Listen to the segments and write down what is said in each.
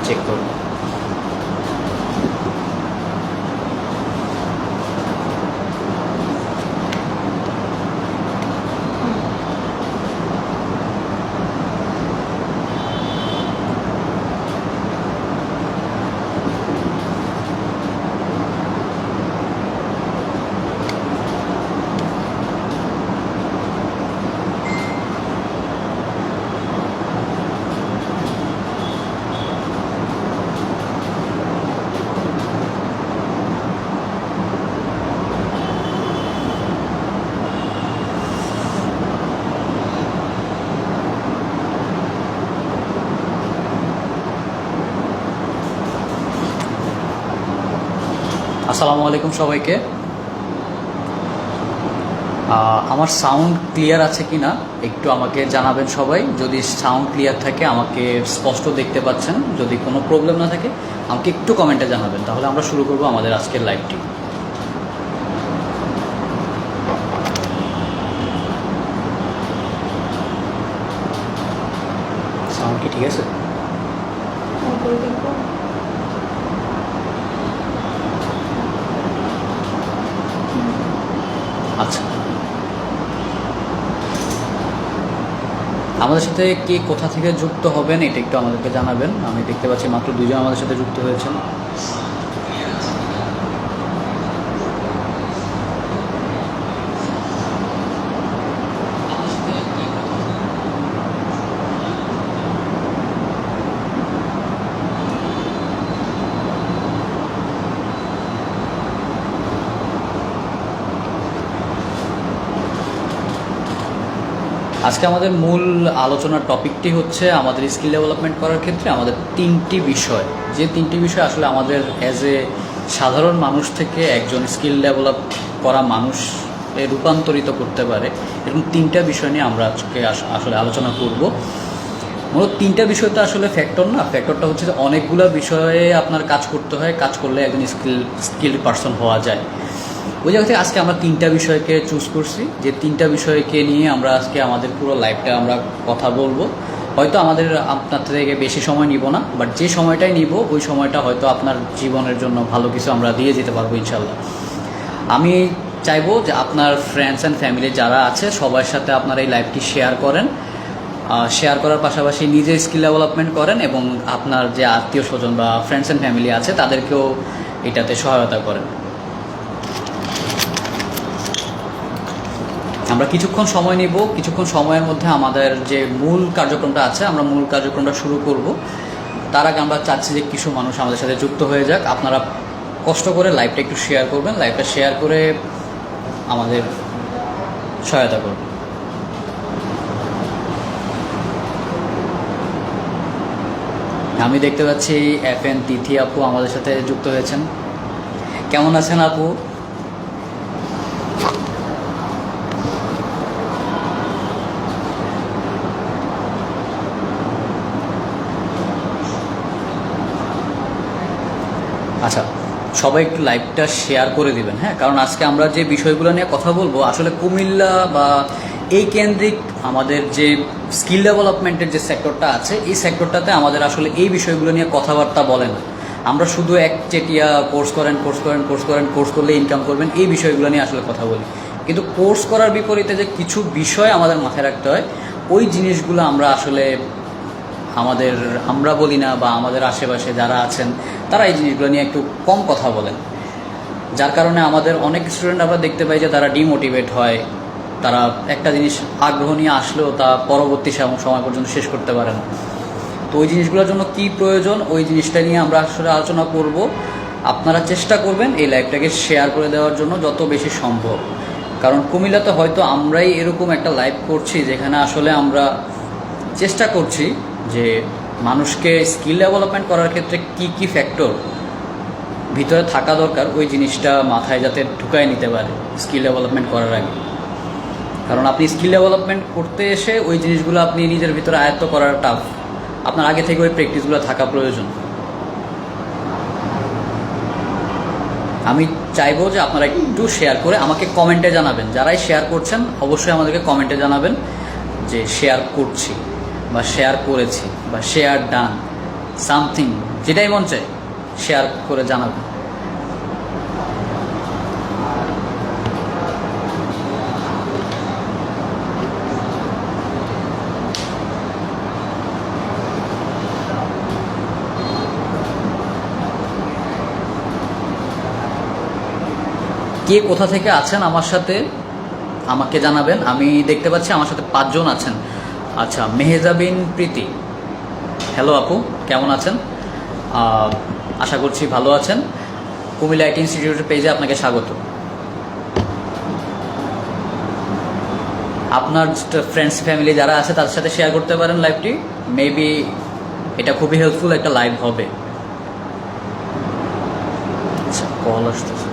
Check করুন। আসসালামু আলাইকুম সবাইকে। আমার সাউন্ড ক্লিয়ার আছে কি না একটু আমাকে জানাবেন সবাই। যদি সাউন্ড ক্লিয়ার থাকে, আমাকে স্পষ্ট দেখতে পাচ্ছেন, যদি কোনো প্রবলেম না থাকে আমাকে একটু কমেন্টে জানাবেন, তাহলে আমরা শুরু করব আমাদের আজকের লাইভটি। সাউন্ড কি ঠিক আছে? আচ্ছা, আমাদের সাথে কে কোথা থেকে যুক্ত হবেন এটা একটু আমাদেরকে জানাবেন। আমি দেখতে পাচ্ছি মাত্র 2 জন আমাদের সাথে যুক্ত হয়েছেন। আজকে আমাদের মূল আলোচনার টপিকটি হচ্ছে আমাদের স্কিল ডেভেলপমেন্ট করার ক্ষেত্রে আমাদের 3টি বিষয়, যে 3টি বিষয় আসলে আমাদের অ্যাজ এ সাধারণ মানুষ থেকে একজন স্কিল ডেভেলপ করা মানুষে রূপান্তরিত করতে পারে, এরকম 3টা বিষয় নিয়ে আমরা আজকে আসলে আলোচনা করব। মূলত 3টা বিষয় তো আসলে ফ্যাক্টর না, ফ্যাক্টরটা হচ্ছে যে অনেকগুলো বিষয়ে আপনার কাজ করতে হয়, কাজ করলে একজন স্কিল পারসন হওয়া যায়। ওই জায়গা থেকে আজকে আমরা 3টা বিষয়কে চুজ করছি, যে 3টা বিষয়কে নিয়ে আমরা আজকে আমাদের পুরো লাইফটা আমরা কথা বলবো। হয়তো আপনার থেকে বেশি সময় নিব না, বাট যে সময়টাই নিব ওই সময়টা হয়তো আপনার জীবনের জন্য ভালো কিছু আমরা দিয়ে যেতে পারবো ইনশাল্লাহ। আমি চাইবো যে আপনার ফ্রেন্ডস অ্যান্ড ফ্যামিলি যারা আছে সবার সাথে আপনার এই লাইফটি শেয়ার করেন, শেয়ার করার পাশাপাশি নিজের স্কিল ডেভেলপমেন্ট করেন, এবং আপনার যে আত্মীয় স্বজন বা ফ্রেন্ডস অ্যান্ড ফ্যামিলি আছে তাদেরকেও এটাতে সহায়তা করেন। আমরা কিছুক্ষণ সময় নিব, কিছুক্ষণ সময়ের মধ্যে আমাদের যে মূল কার্যক্রমটা আছে আমরা মূল কার্যক্রমটা শুরু করব। তার আগে আমরা চাচ্ছি যে কিছু মানুষ আমাদের সাথে যুক্ত হয়ে যাক। আপনারা কষ্ট করে লাইভটা একটু শেয়ার করবেন, লাইভটা শেয়ার করে আমাদের সহায়তা করবেন। আমি দেখতে পাচ্ছি FN তিথি আপু আমাদের সাথে যুক্ত হয়েছেন। কেমন আছেন আপু? আচ্ছা, সবাই একটু লাইভটা শেয়ার করে দিবেন, হ্যাঁ, কারণ আজকে আমরা যে বিষয়গুলো নিয়ে কথা বলবো আসলে কুমিল্লা বা এই কেন্দ্রিক আমাদের যে স্কিল ডেভেলপমেন্টের যে সেক্টরটা আছে এই সেক্টরটাতে আমাদের আসলে এই বিষয়গুলো নিয়ে কথাবার্তা বলে না। আমরা শুধু একচেটিয়া কোর্স করেন, কোর্স করলে ইনকাম করবেন, এই বিষয়গুলো নিয়ে আসলে কথা বলি। কিন্তু কোর্স করার বিপরীতে যে কিছু বিষয় আমাদের মাথায় রাখতে হয়, ওই জিনিসগুলো আমরা আসলে আমরা বলি না, বা আমাদের আশেপাশে যারা আছেন তারা এই জিনিসগুলো নিয়ে একটু কম কথা বলেন, যার কারণে আমাদের অনেক স্টুডেন্ট আমরা দেখতে পাই যে তারা ডিমোটিভেট হয়, তারা একটা জিনিস আগ্রহ নিয়ে আসলেও তা পরবর্তী সময় পর্যন্ত শেষ করতে পারে না। তো ওই জিনিসগুলোর জন্য কি প্রয়োজন ওই জিনিসটা নিয়ে আমরা আসলে আলোচনা করব। আপনারা চেষ্টা করবেন এই লাইভটাকে শেয়ার করে দেওয়ার জন্য যত বেশি সম্ভব, কারণ কুমিল্লাতে হয়তো আমরাই এরকম একটা লাইভ করছি যেখানে আসলে আমরা চেষ্টা করছি যে মানুষকে স্কিল ডেভেলপমেন্ট করার ক্ষেত্রে কি কি ফ্যাক্টর ভিতরে থাকা দরকার ওই জিনিসটা মাথায় যাতে ঢুকায় নিতে পারে স্কিল ডেভেলপমেন্ট করার আগে। কারণ আপনি স্কিল ডেভেলপমেন্ট করতে এসে ওই জিনিসগুলো আপনি নিজের ভিতরে আয়ত্ত করার টাফ, আপনার আগে থেকে ওই প্র্যাকটিসগুলো থাকা প্রয়োজন। আমি চাইবো যে আপনারা একটু শেয়ার করে আমাকে কমেন্টে জানাবেন, যারাই শেয়ার করছেন অবশ্যই আমাদেরকে কমেন্টে জানাবেন যে শেয়ার করছি বা শেয়ার করেছি বা শেয়ার ডান সামথিং, যেটাই মন চায় শেয়ার করে জানাবেন। কে কোথা থেকে আছেন আমার সাথে আমাকে জানাবেন। আমি দেখতে পাচ্ছি আমার সাথে 5 জন আছেন। আচ্ছা, মেহেজাবিন প্রীতি, হ্যালো আপু, কেমন আছেন? আশা করছি ভালো আছেন। কুমিল্লা আইটি ইনস্টিটিউটের পেজে আপনাকে স্বাগত। আপনার ফ্রেন্ডস ফ্যামিলি যারা আছে তাদের সাথে শেয়ার করতে পারেন লাইভটি, মেবি এটা খুবই হেল্পফুল একটা লাইভ হবে। আচ্ছা, কল আসতেছে,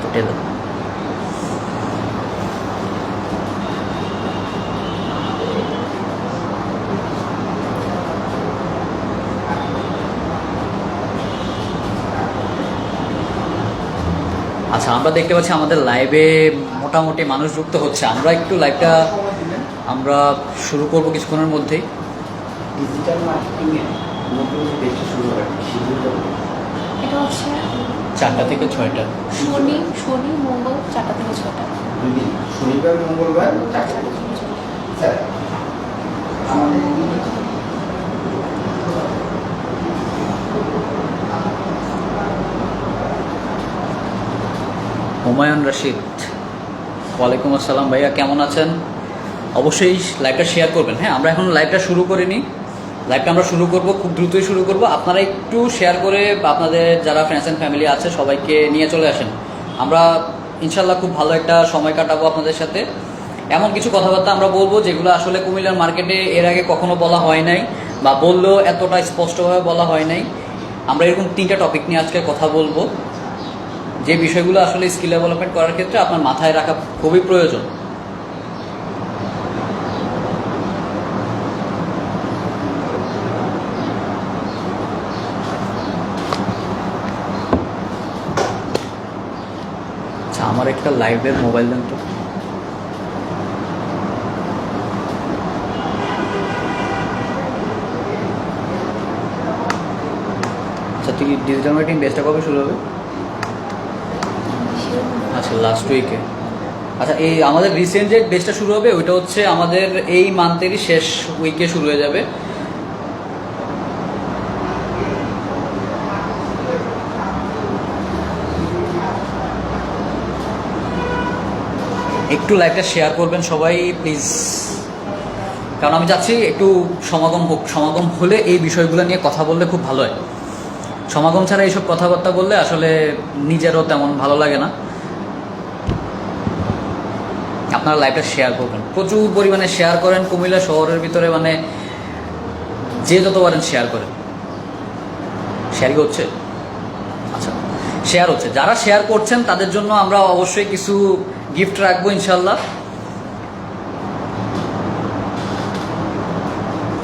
কেটে দাও। আচ্ছা, আমরা দেখতে পাচ্ছি আমাদের লাইভে মোটামুটি মানুষ যুক্ত হচ্ছে। আমরা একটু লাইভটা আমরা শুরু করব কিছুক্ষণের মধ্যেই। ডিজিটাল মার্কেটিংয়ে নতুন বেশি শুরু হয় এটা হচ্ছে 4টা থেকে 6টা, শনি মঙ্গল 4টা থেকে 6টা। শনিবার মঙ্গলবার 4টা থেকে 6টা। স্যার আমাদের হুমায়ুন রশিদ, ওয়ালাইকুম আসসালাম ভাইয়া, কেমন আছেন? অবশ্যই লাইভটা শেয়ার করবেন। হ্যাঁ, আমরা এখন লাইভটা শুরু করিনি, লাইভটা আমরা শুরু করব, খুব দ্রুতই শুরু করব। আপনারা একটু শেয়ার করে আপনাদের যারা ফ্রেন্ডস অ্যান্ড ফ্যামিলি আছে সবাইকে নিয়ে চলে আসেন। আমরা ইনশাল্লাহ খুব ভালো একটা সময় কাটাবো আপনাদের সাথে। এমন কিছু কথাবার্তা আমরা বলবো যেগুলো আসলে কুমিল্লার মার্কেটে এর আগে কখনো বলা হয় নাই, বা বললেও এতটা স্পষ্টভাবে বলা হয় নাই। আমরা এরকম 3টা টপিক নিয়ে আজকে কথা বলবো, যে বিষয়গুলো আসলে স্কিল ডেভেলপমেন্ট করার ক্ষেত্রে আপনার মাথায় রাখা খুবই প্রয়োজন। আচ্ছা, আমার একটা লাইভের মোবাইল দেন তো। আচ্ছা, তুই ডিজিটাল মার্কেটিং বেসটা কবে শুরু হবে? আচ্ছা, লাস্ট উইকে। আচ্ছা, এই আমাদের রিসেন্ট যে বেসটা শুরু হবে ওইটা হচ্ছে আমাদের এই মান্থেরই শেষ উইকে শুরু হয়ে যাবে। একটু লাইভটা শেয়ার করবেন সবাই প্লিজ, কারণ আমি চাচ্ছি একটু সমাগম হোক। সমাগম হলে এই বিষয়গুলো নিয়ে কথা বললে খুব ভালো হয়। সমাগম ছাড়া এইসব কথাবার্তা বললে আসলে নিজেরও তেমন ভালো লাগে না। আপনারা লাইভটা শেয়ার করবেন, প্রচুর পরিমাণে শেয়ার করেন। কুমিল্লা শহরের ভিতরে মানে যে যত পারেন শেয়ার করেন। শেয়ারই হচ্ছে? আচ্ছা, শেয়ার হচ্ছে। যারা শেয়ার করছেন তাদের জন্য আমরা অবশ্যই কিছু গিফট রাখবো ইনশাল্লাহ।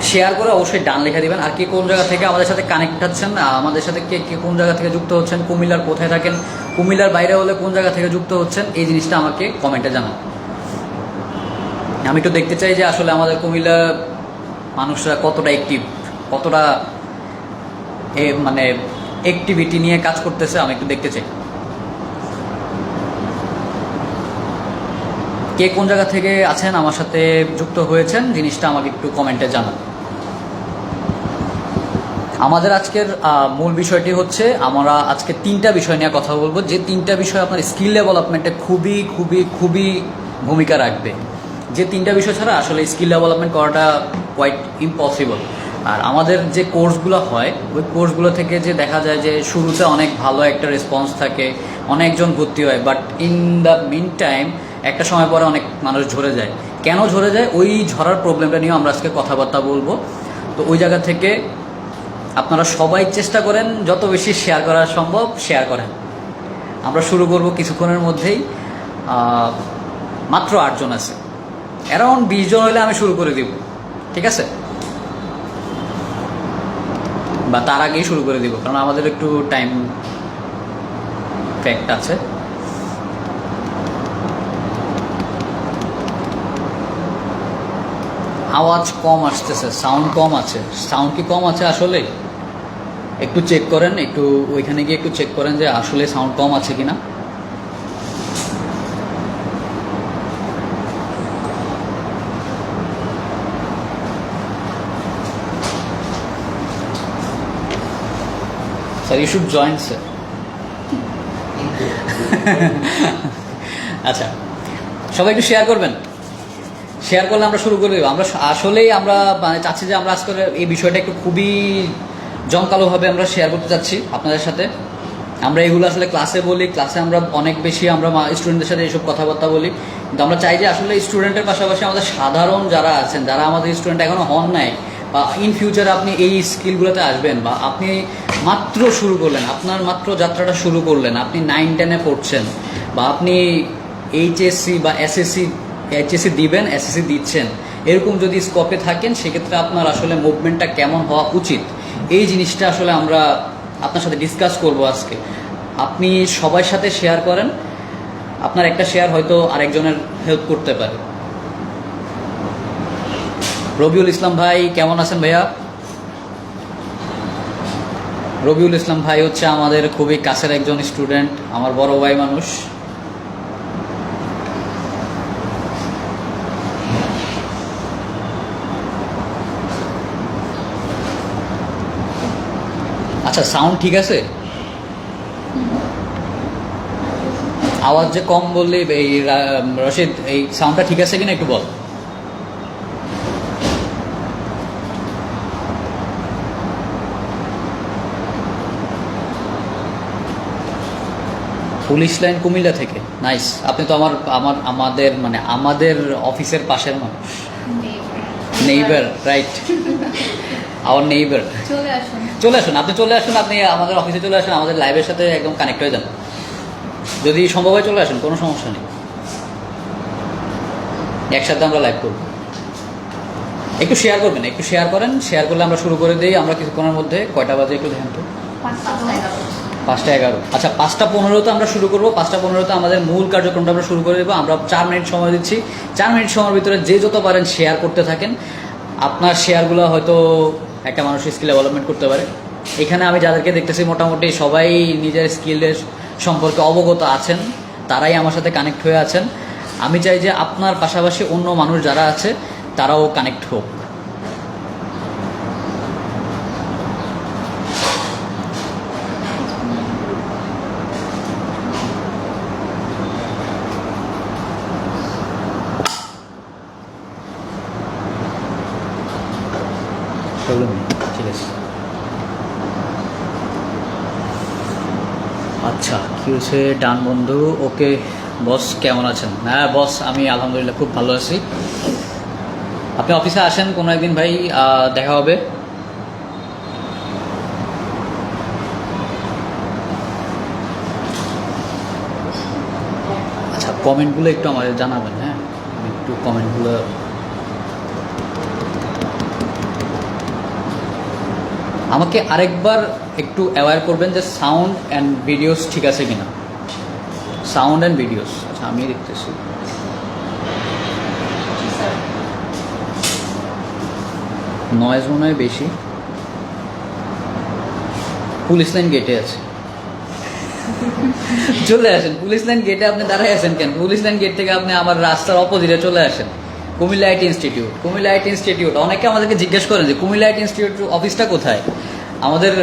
শেয়ার করে অবশ্যই ডান লেখা দিবেন। আর কে কোন জায়গা থেকে আমাদের সাথে কানেক্ট হচ্ছেন, আমাদের সাথে কে কে কোন জায়গা থেকে যুক্ত হচ্ছেন, কুমিল্লার কোথায় থাকেন, কুমিল্লার বাইরে হলে কোন জায়গা থেকে যুক্ত হচ্ছেন, এই জিনিসটা আমাকে কমেন্টে জানান। আমি একটু দেখতে চাই যে আসলে আমাদের কুমিল্লার মানুষরা কতটা অ্যাক্টিভ, কতটা মানে অ্যাক্টিভিটি নিয়ে কাজ করতেছে, আমি একটু দেখতে চাই। কে কোন জায়গা থেকে আছেন আমার সাথে যুক্ত হয়েছেন জিনিসটা আমাকে একটু কমেন্টে জানান। আমাদের আজকের মূল বিষয়টি হচ্ছে আমরা আজকে 3টা বিষয় নিয়ে কথা বলবো, যে 3টা বিষয় আপনার স্কিল ডেভেলপমেন্টে খুবই খুবই খুবই ভূমিকা রাখবে। যে 3টা বিষয় ছাড়া আসলে স্কিল ডেভেলপমেন্ট করাটা কোয়াইট ইম্পসিবল। আর আমাদের যে কোর্সগুলো হয় ওই কোর্সগুলো থেকে যে দেখা যায় যে শুরুতে অনেক ভালো একটা রেসপন্স থাকে, অনেকজন ভর্তি হয়, but in the meantime একটা সময় পরে অনেক মানুষ ঝরে যায়। কেন ঝরে যায়, ওই ঝরার প্রবলেমটা নিয়েও আমরা আজকে কথাবার্তা বলবো। তো ওই জায়গা থেকে আপনারা সবাই চেষ্টা করেন যত বেশি শেয়ার করা সম্ভব শেয়ার করেন। আমরা শুরু করব কিছুক্ষণের মধ্যেই। মাত্র 8 জন আছে, অ্যারাউন্ড 20 জন হলে আমি শুরু করে দিব, ঠিক আছে? বা তার আগেই শুরু করে দিব, কারণ আমাদের একটু টাইম ফ্যাক্ট আছে। আওয়াজ কম আসতেছে, সাউন্ড কম আছে। সাউন্ড কি কম আছে আসলে? একটু চেক করেন, একটু ওইখানে গিয়ে একটু চেক করেন যে আসলে সাউন্ড কম আছে কিনা। Sir you should join sir. আচ্ছা, সবাই একটু শেয়ার করবেন। শেয়ার করলে আমরা শুরু করে দেবো। আমরা আসলেই আমরা মানে চাচ্ছি যে আমরা আজকে এই বিষয়টা একটু খুবই জমকালোভাবে আমরা শেয়ার করতে চাচ্ছি আপনাদের সাথে। আমরা এগুলো আসলে ক্লাসে বলি, ক্লাসে আমরা অনেক বেশি আমরা স্টুডেন্টদের সাথে এইসব কথাবার্তা বলি, কিন্তু আমরা চাই যে আসলে স্টুডেন্টের পাশাপাশি আমাদের সাধারণ যারা আছেন, যারা আমাদের স্টুডেন্ট এখনও হন নাই, বা ইন ফিউচারে আপনি এই স্কিলগুলোতে আসবেন, বা আপনি মাত্র শুরু করলেন, আপনার মাত্র যাত্রাটা শুরু করলেন, আপনি 9-10-এ পড়ছেন, বা আপনি এইচএসসি বা এইচএসসি দিবেন, এসএসসি দিচ্ছেন, এরকম যদি স্কোপে থাকেন, সেক্ষেত্রে আপনার আসলে মুভমেন্টটা কেমন হওয়া উচিত, এই জিনিসটা আসলে আমরা আপনার সাথে ডিসকাস করব আজকে। আপনি সবার সাথে শেয়ার করেন, আপনার একটা শেয়ার হয়তো আরেকজনের হেল্প করতে পারে। রবিউল ইসলাম ভাই কেমন আছেন ভাইয়া? রবিউল ইসলাম ভাই হচ্ছে আমাদের খুবই কাছের একজন স্টুডেন্ট, আমার বড় ভাই মানুষ। আচ্ছা, সাউন্ড ঠিক আছে? আওয়াজ যে কম বললি এই রশিদ, এই সাউন্ডটা ঠিক আছে কিনা একটু বল। পুলিশ লাইন কুমিল্লা থেকে, নাইস। আপনি তো আমাদের অফিসের পাশের মানুষ, নেইবার, রাইট, আওয়ার নেইবার। চলে আসুন, আপনি চলে আসুন, আপনি আমাদের অফিসে চলে আসুন, আমাদের লাইভের সাথে একদম কানেক্ট হয়ে যান। যদি সম্ভব হয় চলে আসুন, কোনো সমস্যা নেই, একসাথে আমরা লাইভ করব। একটু শেয়ার করবেন, একটু শেয়ার করেন, শেয়ার করলে আমরা শুরু করে দিই। আমরা কিছুক্ষণের মধ্যে, কয়টা বাজে একটু দেখেন তো? 5:11। আচ্ছা, 5:15-তে আমরা শুরু করবো। 5:15-তে আমাদের মূল কার্যক্রমটা আমরা শুরু করে দেবো। আমরা 4 মিনিট সময় দিচ্ছি। 4 মিনিট সময়ের ভিতরে যে যত পারেন শেয়ার করতে থাকেন। আপনার শেয়ারগুলো হয়তো একটা মানুষের স্কিল ডেভেলপমেন্ট করতে পারে। এখানে আমি যাদেরকে দেখতেছি মোটামুটি সবাই নিজের স্কিলের সম্পর্কে অবগত আছেন, তারাই আমার সাথে কানেক্ট হয়ে আছেন। আমি চাই যে আপনার পাশাপাশি অন্য মানুষ যারা আছে তারাও কানেক্ট হোক। ঠিক আছে। আচ্ছা, কি হয়েছে? ডান বন্ধু, ওকে বস, কেমন আছেন? হ্যাঁ বস, আমি আলহামদুলিল্লাহ খুব ভালো আছি। আপনি অফিসে আসেন কোনো একদিন ভাই, দেখা হবে। আচ্ছা, কমেন্টগুলো একটু আমাদের জানাবেন। হ্যাঁ, একটু কমেন্টগুলো আমাকে আরেকবার একটু অ্যাওয়্যার করবেন যে সাউন্ড অ্যান্ড ভিডিওস ঠিক আছে কিনা। সাউন্ড অ্যান্ড ভিডিওস, আচ্ছা আমি দেখতেছি। নয়েজ মনে হয় বেশি। পুলিশ লাইন গেটে আছে, চলে আসেন। পুলিশ লাইন গেটে আপনি দাঁড়ায় আছেন কেন? পুলিশ লাইন গেট থেকে আপনি আমার রাস্তার অপোজিটে চলে আসেন। Comilla IT institute, Comilla IT institute. অনেকে আমাদেরকে জিজ্ঞেস করেন যে কুমিল্লা আইটি ইনস্টিটিউট অফিসটা কোথায়। আমাদের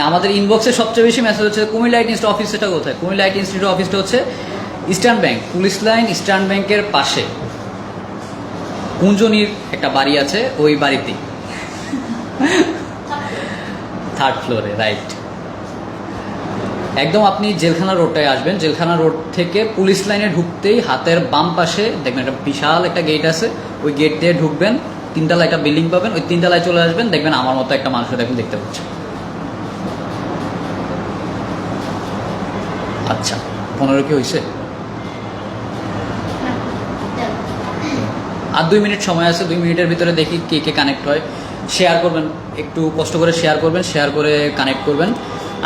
আমাদের ইনবক্সে সবচেয়ে বেশি মেসেজ হচ্ছে কুমিল্লা আইটি ইনস্টিটিউট অফিসটা কোথায়। কুমিল্লা আইটি ইনস্টিটিউট অফিসটা হচ্ছে eastern bank, police line eastern ব্যাংকের পাশে কুঞ্জনির একটা বাড়ি আছে, ওই বাড়িতেই 3rd ফ্লোরে, রাইট। একদম আপনি জেলখানা রোডটায় আসবেন। জেলখানা রোড থেকে পুলিশ লাইনে ঢুকতেই হাতের বাম পাশে দেখবেন একটা বিশাল একটা গেট আছে। ওই গেট দিয়ে ঢুকবেন, 3তলা একটা বিল্ডিং পাবেন, ওই 3তলায় চলে আসবেন, দেখবেন আমার মতো একটা মানুষের এখন দেখতে পাচ্ছেন। আচ্ছা, 15 কি হয়েছে? আর 2 মিনিট সময় আছে। 2 মিনিটের ভিতরে দেখি কে কে কানেক্ট হয়। শেয়ার করবেন, একটু কষ্ট করে শেয়ার করবেন, শেয়ার করে কানেক্ট করবেন।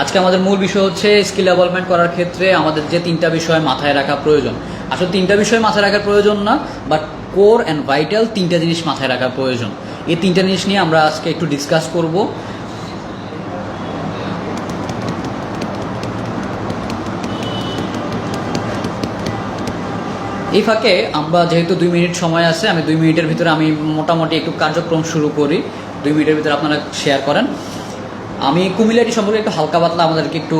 আজকে আমাদের মূল বিষয় হচ্ছে স্কিল ডেভেলপমেন্ট করার ক্ষেত্রে আমাদের যে 3টা বিষয় মাথায় রাখা প্রয়োজন। আসলে 3টা বিষয় মাথায় রাখার প্রয়োজন না, বাট কোর অ্যান্ড ভাইটাল তিনটা জিনিস মাথায় রাখার প্রয়োজন। এই তিনটা জিনিস নিয়ে আমরা আজকে একটু ডিসকাস করব। এই ফাঁকে আমরা যেহেতু 2 মিনিট সময় আছে, আমি 2 মিনিটের ভিতরে আমি মোটামুটি একটু কার্যক্রম শুরু করি। 2 মিনিটের ভিতরে আপনারা শেয়ার করেন। আমি কুমিল্লা আইটি সম্পর্কে একটু হালকা পাতলা আমাদেরকে একটু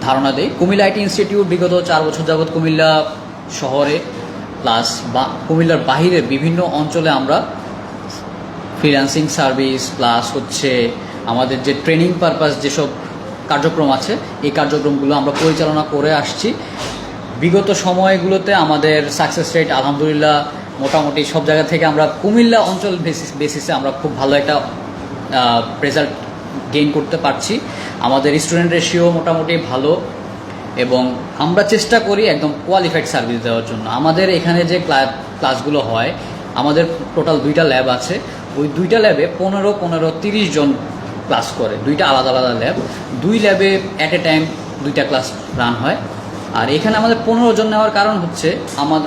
ধারণা দিই। কুমিল্লা আইটি ইনস্টিটিউট বিগত 4 বছর যাবৎ কুমিল্লা শহরে প্লাস বা কুমিল্লার বাহিরে বিভিন্ন অঞ্চলে আমরা ফ্রিল্যান্সিং সার্ভিস প্লাস হচ্ছে আমাদের যে ট্রেনিং পারপাস যেসব কার্যক্রম আছে এই কার্যক্রমগুলো আমরা পরিচালনা করে আসছি। বিগত সময়গুলোতে আমাদের সাকসেস রেট আলহামদুলিল্লাহ মোটামুটি সব জায়গা থেকে আমরা কুমিল্লা অঞ্চল বেসিসে আমরা খুব ভালো একটা রেজাল্ট গেইন করতে পারছি। আমাদের স্টুডেন্ট রেশিও মোটামুটি ভালো এবং আমরা চেষ্টা করি একদম কোয়ালিফাইড সার্ভিস দেওয়ার জন্য। আমাদের এখানে যে ক্লাসগুলো হয়, আমাদের টোটাল 2টা ল্যাব আছে। ওই 2টা ল্যাবে 15-30 জন ক্লাস করে, 2টা আলাদা আলাদা ল্যাব। 2 ল্যাবে অ্যাট এ টাইম 2টা ক্লাস রান হয়। আর এখানে আমাদের 15 জন নেওয়ার কারণ হচ্ছে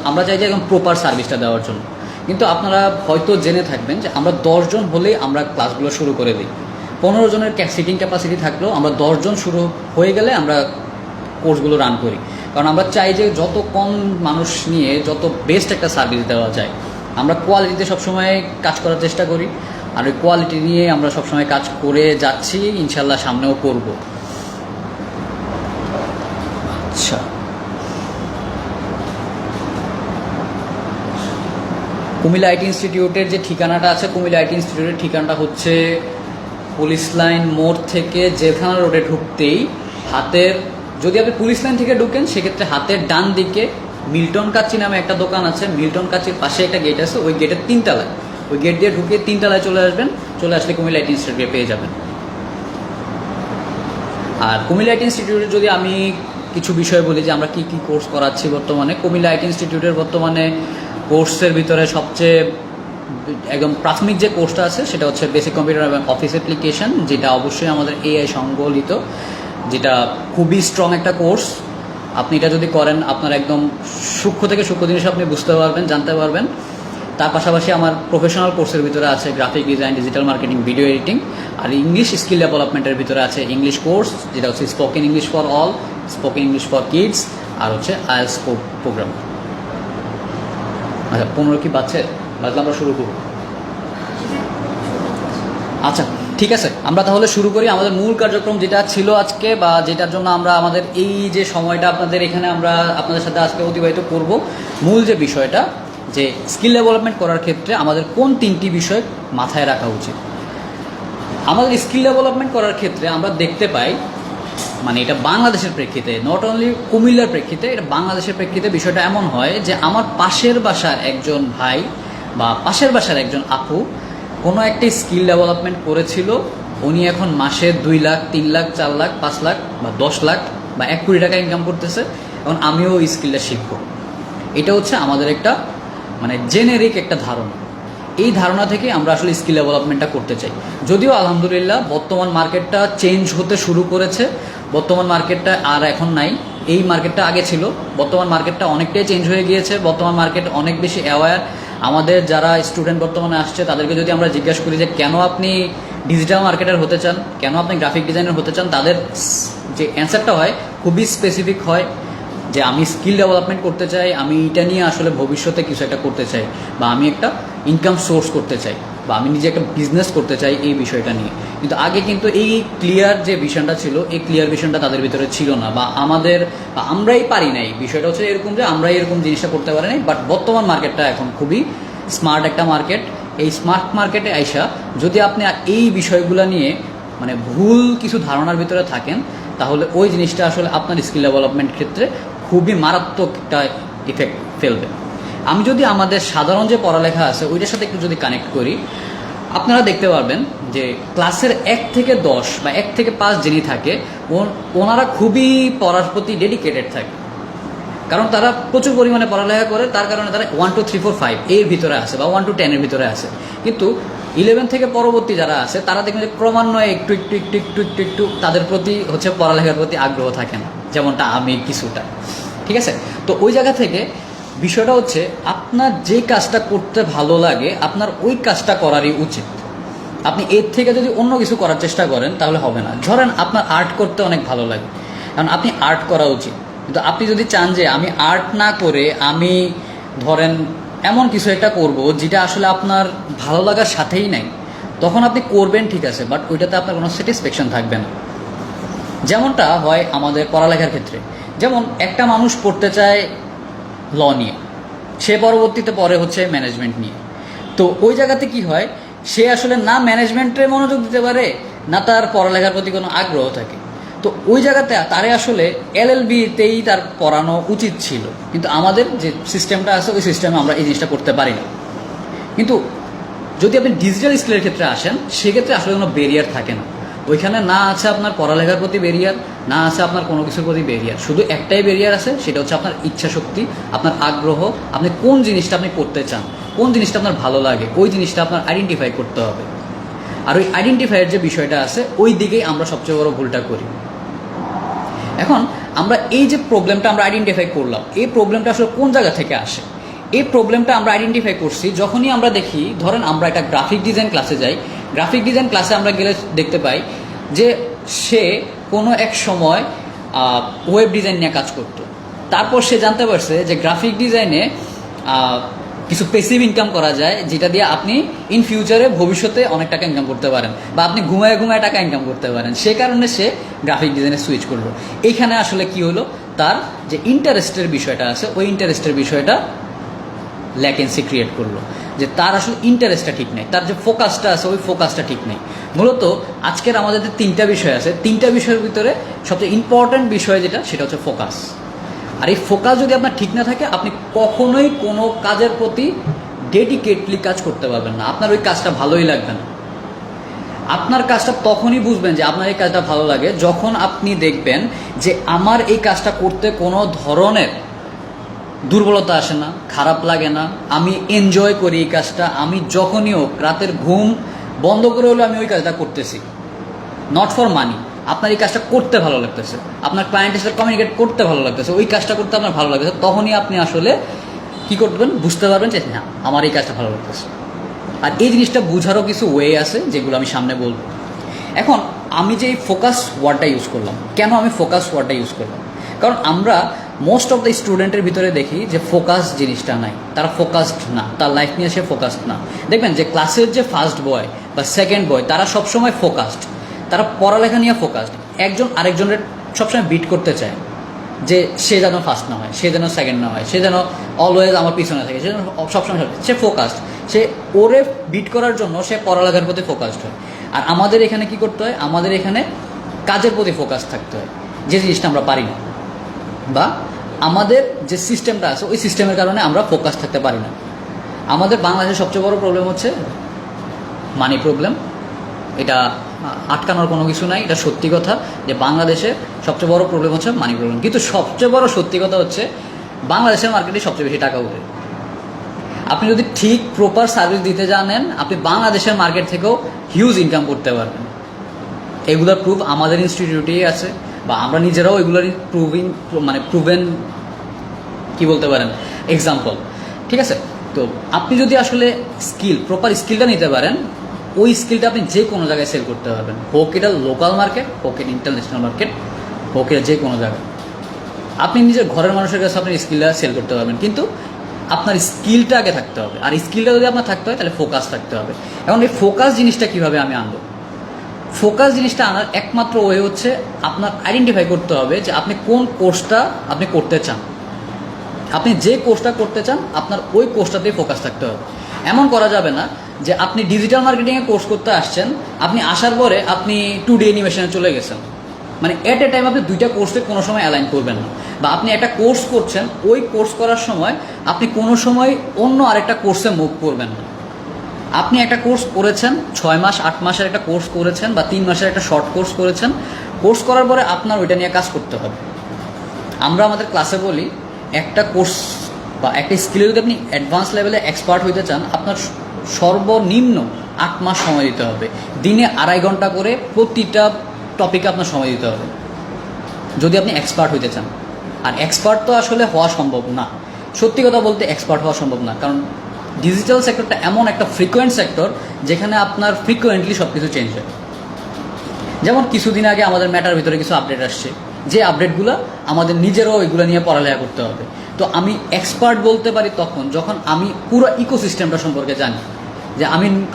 আমরা চাই যে একদম প্রপার সার্ভিসটা দেওয়ার জন্য। কিন্তু আপনারা হয়তো জেনে থাকবেন যে আমরা 10 জন হলেই আমরা ক্লাসগুলো শুরু করে দিই। 15 জনের সিটিং ক্যাপাসিটি থাকলেও আমরা 10 জন শুরু হয়ে গেলে আমরা কোর্সগুলো রান করি, কারণ আমরা চাই যে যত কম মানুষ নিয়ে যত বেস্ট একটা সার্ভিস দেওয়া যায়। আমরা কোয়ালিটিতে সবসময় কাজ করার চেষ্টা করি, আর ওই কোয়ালিটি নিয়ে আমরা সবসময় কাজ করে যাচ্ছি, ইনশাল্লাহ সামনেও করব। আচ্ছা, কুমিল্লা আইটি ইনস্টিটিউটের যে ঠিকানাটা আছে, কুমিল্লা আইটি ইনস্টিটিউটের ঠিকানাটা হচ্ছে পুলিশ লাইন মোড় থেকে জেলখানা রোডে ঢুকতেই হাতের, যদি আপনি পুলিশ লাইন থেকে ঢুকেন সেক্ষেত্রে হাতের ডান দিকে মিল্টন কাচ্চি নামে একটা দোকান আছে। মিল্টন কাচ্চির পাশে একটা গেট আছে, ওই গেটের 3 তলায়, ওই গেট দিয়ে ঢুকে 3 তলায় চলে আসবেন। চলে আসলে কুমিল্লা আইটি ইনস্টিটিউটে পেয়ে যাবেন। আর কুমিল্লা আইটি ইনস্টিটিউটে যদি আমি কিছু বিষয় বলি যে আমরা কি কি কোর্স করাচ্ছি বর্তমানে, কুমিল্লা আইটি ইনস্টিটিউটের বর্তমানে কোর্সের ভিতরে সবচেয়ে একদম প্রাথমিক যে কোর্সটা আছে সেটা হচ্ছে বেসিক কম্পিউটার এবং অফিস অ্যাপ্লিকেশন, যেটা অবশ্যই আমাদের এআই সংবলিত, যেটা খুবই স্ট্রং একটা কোর্স। আপনি এটা যদি করেন আপনার একদম সূক্ষ্ম থেকে সূক্ষ্ম জিনিস আপনি বুঝতে পারবেন, জানতে পারবেন। তার পাশাপাশি আমার প্রফেশনাল কোর্সের ভিতরে আছে graphic design, digital marketing, video editing. আর ইংলিশ স্কিল ডেভেলপমেন্টের ভিতরে আছে ইংলিশ কোর্স, যেটা হচ্ছে spoken English for all, spoken English for kids, আর হচ্ছে আইএলটিএস প্রোগ্রাম। আচ্ছা, 15 কি বাজছে? বাজলে আমরা শুরু করব। আচ্ছা ঠিক আছে, আমরা তাহলে শুরু করি আমাদের মূল কার্যক্রম যেটা ছিল আজকে, বা যেটার জন্য আমরা আমাদের এই যে সময়টা আপনাদের এখানে আমরা আপনাদের সাথে আজকে অতিবাহিত করব। মূল যে বিষয়টা, যে স্কিল ডেভেলপমেন্ট করার ক্ষেত্রে আমাদের কোন 3টি বিষয় মাথায় রাখা উচিত। আমাদের স্কিল ডেভেলপমেন্ট করার ক্ষেত্রে আমরা দেখতে পাই, মানে এটা বাংলাদেশের প্রেক্ষিতে, নট অনলি কুমিল্লার প্রেক্ষিতে, এটা বাংলাদেশের প্রেক্ষিতে বিষয়টা এমন হয় যে আমার পাশের বাসার একজন ভাই বা পাশের বাসার একজন আপু কোনো একটা স্কিল ডেভেলপমেন্ট করেছিল, উনি এখন মাসে 2 লাখ, 3 লাখ, 4 লাখ, 5 লাখ বা 10 লাখ বা 1 কোটি টাকা ইনকাম করতেছে। এখন আমিও এই স্কিলটা শিখব। এটা হচ্ছে আমাদের একটা মানে জেনেরিক একটা ধারণা। এই ধারণা থেকে আমরা আসলে স্কিল ডেভেলপমেন্টটা করতে চাই। যদিও আলহামদুলিল্লাহ বর্তমান মার্কেটটা চেঞ্জ হতে শুরু করেছে। বর্তমান মার্কেটটা আর এখন নাই, এই মার্কেটটা আগে ছিল। বর্তমান মার্কেটটা অনেকটাই চেঞ্জ হয়ে গিয়েছে। বর্তমান মার্কেট অনেক বেশি অ্যাওয়্যার। আমাদের যারা স্টুডেন্ট বর্তমানে আসছে তাদেরকে যদি আমরা জিজ্ঞাসা করি যে কেন আপনি ডিজিটাল মার্কেটার হতে চান, কেন আপনি গ্রাফিক ডিজাইনার হতে চান, তাদের যে অ্যান্সারটা হয় খুবই স্পেসিফিক হয় যে আমি স্কিল ডেভেলপমেন্ট করতে চাই, আমি এটা নিয়ে আসলে ভবিষ্যতে কিছু একটা করতে চাই, বা আমি একটা ইনকাম সোর্স করতে চাই, বা আমি নিজে একটা বিজনেস করতে চাই এই বিষয়টা নিয়ে। কিন্তু আগে কিন্তু এই ক্লিয়ার যে ভিশনটা ছিল, এই ক্লিয়ার ভিশনটা তাদের ভিতরে ছিল না, বা আমরাই পারি নাই। বিষয়টা হচ্ছে এরকম যে আমরাই এরকম জিনিসটা করতে পারি নাই। বাট বর্তমান মার্কেটটা এখন খুবই স্মার্ট একটা মার্কেট। এই স্মার্ট মার্কেটে আইসা যদি আপনি এই বিষয়গুলো নিয়ে মানে ভুল কিছু ধারণার ভিতরে থাকেন, তাহলে ওই জিনিসটা আসলে আপনার স্কিল ডেভেলপমেন্ট ক্ষেত্রে খুবই মারাত্মক একটা ইফেক্ট ফেলবে। আমি যদি আমাদের সাধারণ যে পড়ালেখা আছে ওইটার সাথে একটু যদি কানেক্ট করি, আপনারা দেখতে পারবেন যে ক্লাসের 1 থেকে 10 বা 1 থেকে 5 যিনি থাকে, ওনারা খুবই পড়ার প্রতি ডেডিকেটেড থাকে, কারণ তারা প্রচুর পরিমাণে পড়ালেখা করে। তার কারণে তারা 1 2 3 4 5 এর ভিতরে আছে, বা 1 to 10 এর ভিতরে আছে। কিন্তু 11 থেকে পরবর্তী যারা আছে তারা দেখবেন যে ক্রমান্বয়ে একটু একটু একটু একটু একটু একটু তাদের প্রতি হচ্ছে পড়ালেখার প্রতি আগ্রহ থাকে না, যেমনটা আমি কিছুটা। ঠিক আছে, তো ওই জায়গা থেকে বিষয়টা হচ্ছে আপনার যে কাজটা করতে ভালো লাগে আপনার ওই কাজটা করারই উচিত। আপনি এর থেকে যদি অন্য কিছু করার চেষ্টা করেন তাহলে হবে না। ধরেন আপনার আর্ট করতে অনেক ভালো লাগে, কারণ আপনি আর্ট করা উচিত, কিন্তু আপনি যদি চান যে আমি আর্ট না করে আমি ধরেন এমন কিছু একটা করব যেটা আসলে আপনার ভালো লাগার সাথেই নাই, তখন আপনি করবেন ঠিক আছে, বাট ওইটাতে আপনার কোনো স্যাটিসফ্যাকশন থাকবে না। যেমনটা হয় আমাদের পড়ালেখার ক্ষেত্রে, যেমন একটা মানুষ পড়তে চায় ল নিয়ে, সে পরবর্তীতে পড়ে হচ্ছে ম্যানেজমেন্ট নিয়ে। তো ওই জায়গাতে কি হয়, সে আসলে না ম্যানেজমেন্টে মনোযোগ দিতে পারে না তার পড়ালেখার প্রতি কোনো আগ্রহ থাকে। তো ওই জায়গাতে তারে আসলে LLB-তেই তার পড়ানো উচিত ছিল, কিন্তু আমাদের যে সিস্টেমটা আছে ওই সিস্টেমে আমরা এই জিনিসটা করতে পারি না। কিন্তু যদি আপনি ডিজিটাল স্কিলের ক্ষেত্রে আসেন সেক্ষেত্রে আসলে কোনো ব্যারিয়ার থাকে না। ওইখানে না আছে আপনার পড়ালেখার প্রতি ব্যারিয়ার, না আছে আপনার কোনো কিছুর প্রতি ব্যারিয়ার, শুধু একটাই ব্যারিয়ার আছে, সেটা হচ্ছে আপনার ইচ্ছা শক্তি, আপনার আগ্রহ, আপনি কোন জিনিসটা আপনি করতে চান, কোন জিনিসটা আপনার ভালো লাগে, ওই জিনিসটা আপনার আইডেন্টিফাই করতে হবে। আর ওই আইডেন্টিফাইয়ের যে বিষয়টা আছে ওই দিকেই আমরা সবচেয়ে বড় ভুলটা করি। এখন আমরা এই যে প্রবলেমটা আমরা আইডেন্টিফাই করলাম, এই প্রবলেমটা আসলে কোন জায়গা থেকে আসে? এই প্রবলেমটা আমরা আইডেন্টিফাই করছি যখনই আমরা দেখি, ধরেন আমরা একটা গ্রাফিক ডিজাইন ক্লাসে যাই, গ্রাফিক ডিজাইন ক্লাসে আমরা গেলে দেখতে পাই যে সে কোনো এক সময় ওয়েব ডিজাইন নিয়ে কাজ করত, তারপর সে জানতে পারছে যে গ্রাফিক ডিজাইনে কিছু প্যাসিভ ইনকাম করা যায়, যেটা দিয়ে আপনি ইন ফিউচারে ভবিষ্যতে অনেক টাকা ইনকাম করতে পারেন, বা আপনি ঘুমায় ঘুমায় টাকা ইনকাম করতে পারেন। সে কারণে সে গ্রাফিক ডিজাইনে সুইচ করলো। এইখানে আসলে কি হলো, তার যে ইন্টারেস্টের বিষয়টা আছে ওই ইন্টারেস্টের বিষয়টা ল্যাকেন্সি ক্রিয়েট করলো, যে তার আসলে ইন্টারেস্টটা ঠিক নেই, তার যে ফোকাসটা আছে ওই ফোকাসটা ঠিক নেই। মূলত আজকের আমাদের যে 3টা বিষয় আছে, 3টা বিষয়ের ভিতরে সবচেয়ে ইম্পর্ট্যান্ট বিষয় যেটা, সেটা হচ্ছে ফোকাস। আর এই ফোকাস যদি আপনার ঠিক না থাকে আপনি কখনোই কোনো কাজের প্রতি ডেডিকেটলি কাজ করতে পারবেন না, আপনার ওই কাজটা ভালোই লাগবে না। আপনার কাজটা তখনই বুঝবেন যে আপনার এই কাজটা ভালো লাগে যখন আপনি দেখবেন যে আমার এই কাজটা করতে কোনো ধরনের দুর্বলতা আসে না, খারাপ লাগে না, আমি এনজয় করি এই কাজটা। আমি যখনই হোক রাতের ঘুম বন্ধ করে হলেও আমি ওই কাজটা করতেছি, নট ফর মানি। আপনার এই কাজটা করতে ভালো লাগতেছে, আপনার ক্লায়েন্টের সাথে কমিউনিকেট করতে ভালো লাগতেছে, ওই কাজটা করতে আপনার ভালো লাগতেছে, তখনই আপনি আসলে কী করবেন, বুঝতে পারবেন যে না আমার এই কাজটা ভালো লাগতেছে। আর এই জিনিসটা বোঝারও কিছু ওয়ে আছে যেগুলো আমি সামনে বলবো। এখন আমি যে এই ফোকাস ওয়ার্ডটা ইউজ করলাম, কেন আমি ফোকাস ওয়ার্ডটা ইউজ করলাম? কারণ আমরা মোস্ট অফ দ্য স্টুডেন্টের ভিতরে দেখি যে ফোকাস জিনিসটা নাই, তারা ফোকাসড না, তার লাইফ নিয়ে সে ফোকাসড না। দেখবেন যে ক্লাসের যে ফার্স্ট বয় বা সেকেন্ড বয় তারা সবসময় ফোকাসড, তারা পড়ালেখা নিয়ে ফোকাসড। একজন আরেকজনের সবসময় বিট করতে চায় যে সে যেন ফার্স্ট না হয়, সে যেন সেকেন্ড না হয়, সে যেন অলওয়েজ আমার পিছনে থাকে, সে যেন সবসময় সে ফোকাসড। সে ওরে বিট করার জন্য সে পড়ালেখার প্রতি ফোকাসড হয়। আর আমাদের এখানে কি করতে হয়, আমাদের এখানে কাজের প্রতি ফোকাস থাকতে হয়, যে জিনিসটা আমরা পারি না, বা আমাদের যে সিস্টেমটা আছে ওই সিস্টেমের কারণে আমরা ফোকাস থাকতে পারি না। আমাদের বাংলাদেশের সবচেয়ে বড় প্রবলেম হচ্ছে মানি প্রবলেম। এটা আটকানোর কোনো কিছু নাই, এটা সত্যি কথা যে বাংলাদেশের সবচেয়ে বড় প্রবলেম হচ্ছে মানি প্রবলেম। কিন্তু সবচেয়ে বড় সত্যি কথা হচ্ছে বাংলাদেশের মার্কেটে সবচেয়ে বেশি টাকা উঠে। আপনি যদি ঠিক প্রপার সার্ভিস দিতে জানেন আপনি বাংলাদেশের মার্কেট থেকেও হিউজ ইনকাম করতে পারবেন। এগুলোর প্রুফ আমাদের ইনস্টিটিউটেই আছে, বা আমরা নিজেরাও এগুলোর প্রুভেন কি বলতে পারেন এক্সাম্পল। ঠিক আছে, তো আপনি যদি আসলে প্রপার স্কিলটা নিতে পারেন, ওই স্কিলটা আপনি যে কোনো জায়গায় সেল করতে পারবেন, হোক এটা লোকাল মার্কেট, হোক এটা ইন্টারন্যাশনাল মার্কেট, হোক এটা যে কোনো জায়গায়। আপনি নিজের ঘরের মানুষের কাছে আপনি স্কিলটা সেল করতে পারবেন, কিন্তু আপনার স্কিলটা আগে থাকতে হবে। আর স্কিলটা যদি আপনার থাকতে হয় তাহলে ফোকাস থাকতে হবে। এখন এই ফোকাস জিনিসটা কীভাবে আমি আনবো? ফোকাস জিনিসটা আনার একমাত্র ওয়ে হচ্ছে আপনার আইডেন্টিফাই করতে হবে যে আপনি কোন কোর্সটা আপনি করতে চান। আপনি যে কোর্সটা করতে চান আপনার ওই কোর্সটাতেই ফোকাস থাকতে হবে। এমন করা যাবে না যে আপনি ডিজিটাল মার্কেটিংয়ে কোর্স করতে আসছেন, আপনি আসার পরে আপনি 2D অ্যানিমেশনে চলে গেছেন, মানে এট এ টাইম আপনি দুইটা কোর্সে কোনো সময় অ্যালাইন করবেন না। বা আপনি একটা কোর্স করছেন, ওই কোর্স করার সময় আপনি কোনো সময় অন্য আরেকটা কোর্সে মুভ করবেন না। আপনি একটা কোর্স করেছেন, 6 মাস 8 মাসের একটা কোর্স করেছেন, বা 3 মাসের একটা শর্ট কোর্স করেছেন, কোর্স করার পরে আপনার ওইটা নিয়ে কাজ করতে হবে। আমরা আমাদের ক্লাসে বলি একটা কোর্স বা একটা স্কিলে যদি আপনি অ্যাডভান্স লেভেলে এক্সপার্ট হইতে চান আপনার সর্বনিম্ন 8 মাস সময় দিতে হবে। দিনে 2.5 ঘন্টা করে প্রতিটা টপিকে আপনার সময় দিতে হবে যদি আপনি এক্সপার্ট হইতে চান। আর এক্সপার্ট তো আসলে হওয়া সম্ভব না, সত্যি কথা বলতে এক্সপার্ট হওয়া সম্ভব না, কারণ ডিজিটাল সেক্টরটা এমন একটা ফ্রিকোয়েন্ট সেক্টর যেখানে আপনার ফ্রিকোয়েন্টলি সব কিছু চেঞ্জ হয়। যেমন কিছুদিন আগে আমাদের ম্যাটার ভিতরে কিছু আপডেট আসছে, যে আপডেটগুলো আমাদের নিজেরও এগুলো নিয়ে পড়ালেখা করতে হবে। তো আমি এক্সপার্ট বলতে পারি তখন যখন আমি পুরো ইকোসিস্টেমটা সম্পর্কে জানি, যে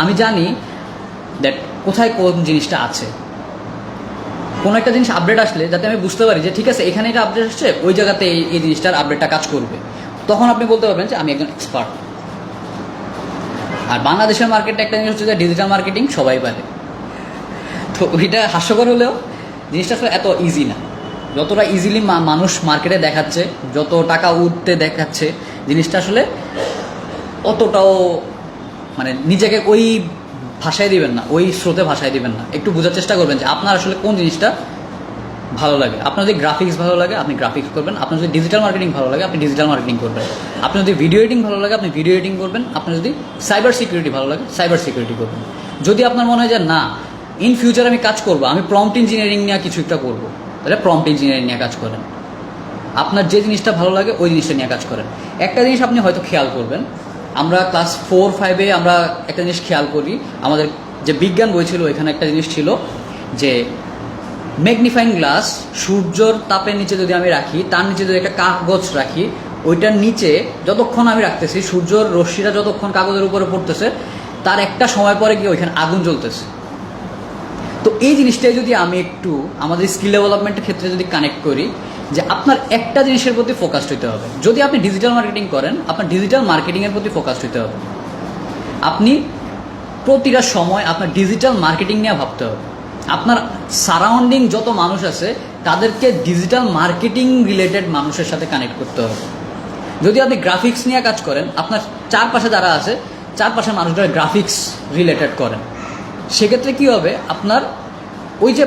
আমি জানি দ্যাট কোথায় কোন জিনিসটা আছে। কোনো একটা জিনিস আপডেট আসলে যাতে আমি বুঝতে পারি যে ঠিক আছে এখানে এটা আপডেট আসছে, ওই জায়গাতে এই জিনিসটার আপডেটটা কাজ করবে, তখন আপনি বলতে পারবেন যে আমি একজন এক্সপার্ট। আর বাংলাদেশের মার্কেটটা একটা জিনিস হচ্ছে যে ডিজিটাল মার্কেটিং সবাই পারে। তো ওইটা হাস্যকর হলেও জিনিসটা আসলে এত ইজি না। যতটা ইজিলি মানুষ মার্কেটে দেখাচ্ছে, যত টাকা উঠতে দেখাচ্ছে, জিনিসটা আসলে অতটাও মানে নিজেকে ওই ভাষায় দিবেন না, ওই স্রোতে ভাষায় দিবেন না। একটু বোঝার চেষ্টা করবেন যে আপনার আসলে কোন জিনিসটা ভালো লাগে। আপনার যদি গ্রাফিক্স ভালো লাগে আপনি গ্রাফিক্স করবেন, আপনার যদি ডিজিটাল মার্কেটিং ভালো লাগে আপনি ডিজিটাল মার্কেটিং করবেন, আপনার যদি ভিডিও এডিটিং ভালো লাগে আপনি ভিডিও এডিটিং করবেন, আপনার যদি সাইবার সিকিউরিটি ভালো লাগে সাইবার সিকিউরিটি করবেন। যদি আপনার মনে হয় যে না ইন ফিউচার আমি কাজ করবো, আমি প্রম্পট ইঞ্জিনিয়ারিং নিয়ে কিছু একটা করবো, তাহলে প্রম্পট ইঞ্জিনিয়ারিং নিয়ে কাজ করেন। আপনার যে জিনিসটা ভালো লাগে ওই জিনিসটা নিয়ে কাজ করেন। একটা জিনিস আপনি হয়তো খেয়াল করবেন, আমরা ক্লাস 4-5-এ আমরা একটা জিনিস খেয়াল করি, আমাদের যে বিজ্ঞান বই ছিল ওইখানে একটা জিনিস ছিল যে ম্যাগনিফাইং গ্লাস সূর্যর তাপের নিচে যদি আমি রাখি, তার নিচে যদি একটা কাগজ রাখি, ওইটার নিচে যতক্ষণ আমি রাখতেছি সূর্যর রশ্মিটা যতক্ষণ কাগজের উপরে পড়তেছে, তার একটা সময় পরে গিয়ে ওইখানে আগুন জ্বলতেছে। তো এই জিনিসটাই যদি আমি একটু আমাদের স্কিল ডেভেলপমেন্টের ক্ষেত্রে যদি কানেক্ট করি, যে আপনার একটা জিনিসের প্রতি ফোকাসড হতে হবে। যদি আপনি ডিজিটাল মার্কেটিং করেন, আপনার ডিজিটাল মার্কেটিংয়ের প্রতি ফোকাসড হতে হবে। আপনি প্রতিটা সময় আপনার ডিজিটাল মার্কেটিং নিয়ে ভাবতে হবে। আপনার সারাউন্ডিং যত মানুষ আছে তাদেরকে ডিজিটাল মার্কেটিং রিলেটেড মানুষের সাথে কানেক্ট করতে হবে। যদি আপনি গ্রাফিক্স নিয়ে কাজ করেন, আপনার চারপাশে যারা আছে চারপাশের মানুষরা গ্রাফিক্স রিলেটেড করেন, সেক্ষেত্রে কী হবে, আপনার ওই যে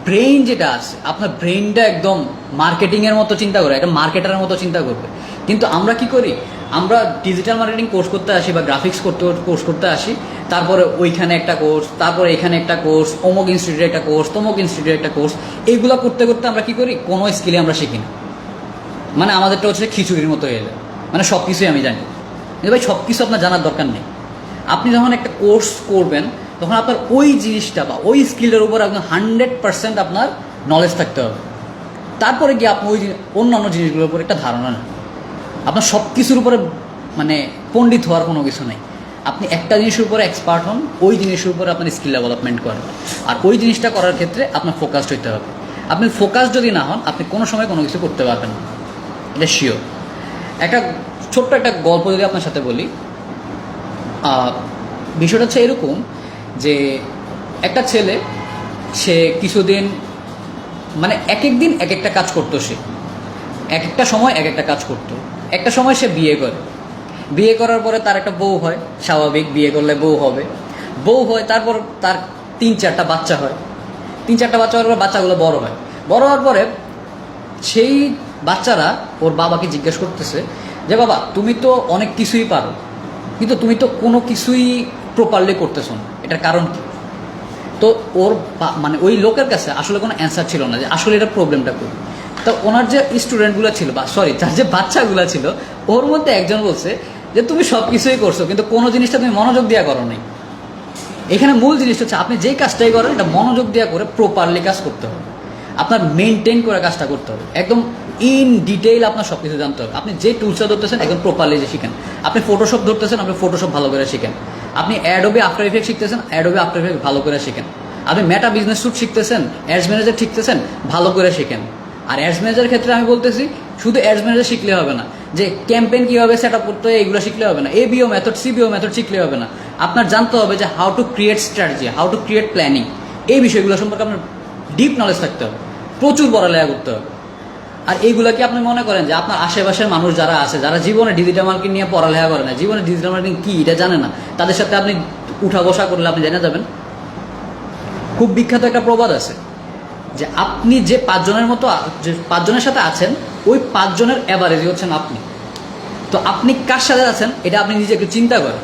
ব্রেইন যেটা আছে, আপনার ব্রেইনটা একদম মার্কেটিংয়ের মতো চিন্তা করে, একটা মার্কেটারের মতো চিন্তা করবে। কিন্তু আমরা কি করি, আমরা ডিজিটাল মার্কেটিং কোর্স করতে আসি বা গ্রাফিক্স কোর্স করতে আসি, তারপরে ওইখানে একটা কোর্স, তারপরে এখানে একটা কোর্স, অমুক ইনস্টিটিউটে একটা কোর্স, তমুক ইনস্টিটিউটে একটা কোর্স, এইগুলো করতে করতে আমরা কি করি, কোনো স্কিলে আমরা শিখি না। মানে আমাদেরটা হচ্ছে খিচুড়ির মতো হয়ে যায়, মানে সব কিছুই আমি জানি। কিন্তু ভাই সব কিছু আপনার জানার দরকার নেই। আপনি যখন একটা কোর্স করবেন তখন আপনার ওই জিনিসটা বা ওই স্কিলের উপর আপনার 100% আপনার নলেজ থাকতে হবে। তারপরে গিয়ে আপনি ওই অন্যান্য জিনিসগুলোর উপর একটা ধারণা নেন। আপনার সব কিছুর উপরে মানে পণ্ডিত হওয়ার কোনো কিছু নেই। আপনি একটা জিনিসের উপরে এক্সপার্ট হন, ওই জিনিসের উপরে আপনার স্কিল ডেভেলপমেন্ট করেন, আর ওই জিনিসটা করার ক্ষেত্রে আপনার ফোকাসড হতে হবে। আপনি ফোকাস যদি না হন আপনি কোনো সময় কোনো কিছু করতে পারবেন না, এটা শিওর। একটা ছোট্ট একটা গল্প যদি আপনার সাথে বলি, বিষয়টা হচ্ছে এরকম যে একটা ছেলে, সে কিছুদিন মানে এক এক দিন এক একটা কাজ করতো, সে এক একটা সময় এক একটা কাজ করতো। একটা সময় সে বিয়ে করে, বিয়ে করার পরে তার একটা বউ হয়, স্বাভাবিক বিয়ে করলে বউ হবে, বউ হয়, তারপর তার 3-4টা বাচ্চা হয়, 3-4টা বাচ্চা হওয়ার পর বাচ্চাগুলো বড় হয়। বড় হওয়ার পরে সেই বাচ্চারা ওর বাবাকে জিজ্ঞেস করতেছে যে বাবা তুমি তো অনেক কিছুই পারো, কিন্তু তুমি তো কোনো কিছুই প্রপারলি করতেছো না, এটার কারণ কি? তো ওর মানে ওই লোকের কাছে আসলে কোনো অ্যান্সার ছিল না যে আসলে এটা প্রবলেমটা করি। তো ওনার যে স্টুডেন্টগুলো ছিল বা সরি তার যে বাচ্চাগুলো ছিল, ওর মধ্যে একজন বলছে যে তুমি সব কিছুই করছো কিন্তু কোনো জিনিসটা তুমি মনোযোগ দিয়ে করো নাই। এখানে মূল জিনিসটা হচ্ছে আপনি যেই কাজটাই করেন এটা মনোযোগ দিয়ে করে প্রপারলি কাজ করতে হবে, আপনার মেনটেন করে কাজটা করতে হবে, একদম ইন ডিটেইল আপনার সব কিছু জানতে হবে। আপনি যে টুলসটা ধরতেছেন একদম প্রপারলি যে শিখেন। আপনি ফটোশপ ধরতেছেন, আপনি ফটোশপ ভালো করে শিখেন। আপনি অ্যাডোবে আফটার ইফেক্ট শিখতেছেন, অ্যাডোবে আফটার ইফেক্ট ভালো করে শিখেন। আপনি মেটা বিজনেস স্যুট শিখতেছেন, অ্যাডস ম্যানেজার শিখতেছেন, ভালো করে শিখেন। আর অ্যাডস ম্যানেজারের ক্ষেত্রে আমি বলতেছি শুধু অ্যাডস ম্যানেজার শিখলে হবে না, যে ক্যাম্পেইন কীভাবে সেট আপ করতে হয় এগুলো শিখলে হবে না, এবিও মেথড সিবিও মেথড শিখলে হবে না। আপনার জানতে হবে যে how to create strategy, how to create planning, এই বিষয়গুলো সম্পর্কে আপনার ডিপ নলেজ থাকতে হবে, প্রচুর পড়ালেখা করতে হবে। আর এইগুলো কি আপনি মনে করেন যে আপনার আশেপাশের মানুষ যারা আছে, যারা জীবনে ডিজিটাল মার্কেটিং নিয়ে পড়ালেখা করে না, জীবনে ডিজিটাল মার্কেটিং কী এটা জানে না, তাদের সাথে আপনি উঠা বসা করলে আপনি জেনে যাবেন? খুব বিখ্যাত একটা প্রবাদ আছে যে আপনি যে 5 জনের মতো যে 5 জনের সাথে আছেন ওই 5 জনের অ্যাভারেজই হচ্ছেন আপনি। তো আপনি কার সাথে আছেন এটা আপনি নিজেকে চিন্তা করেন।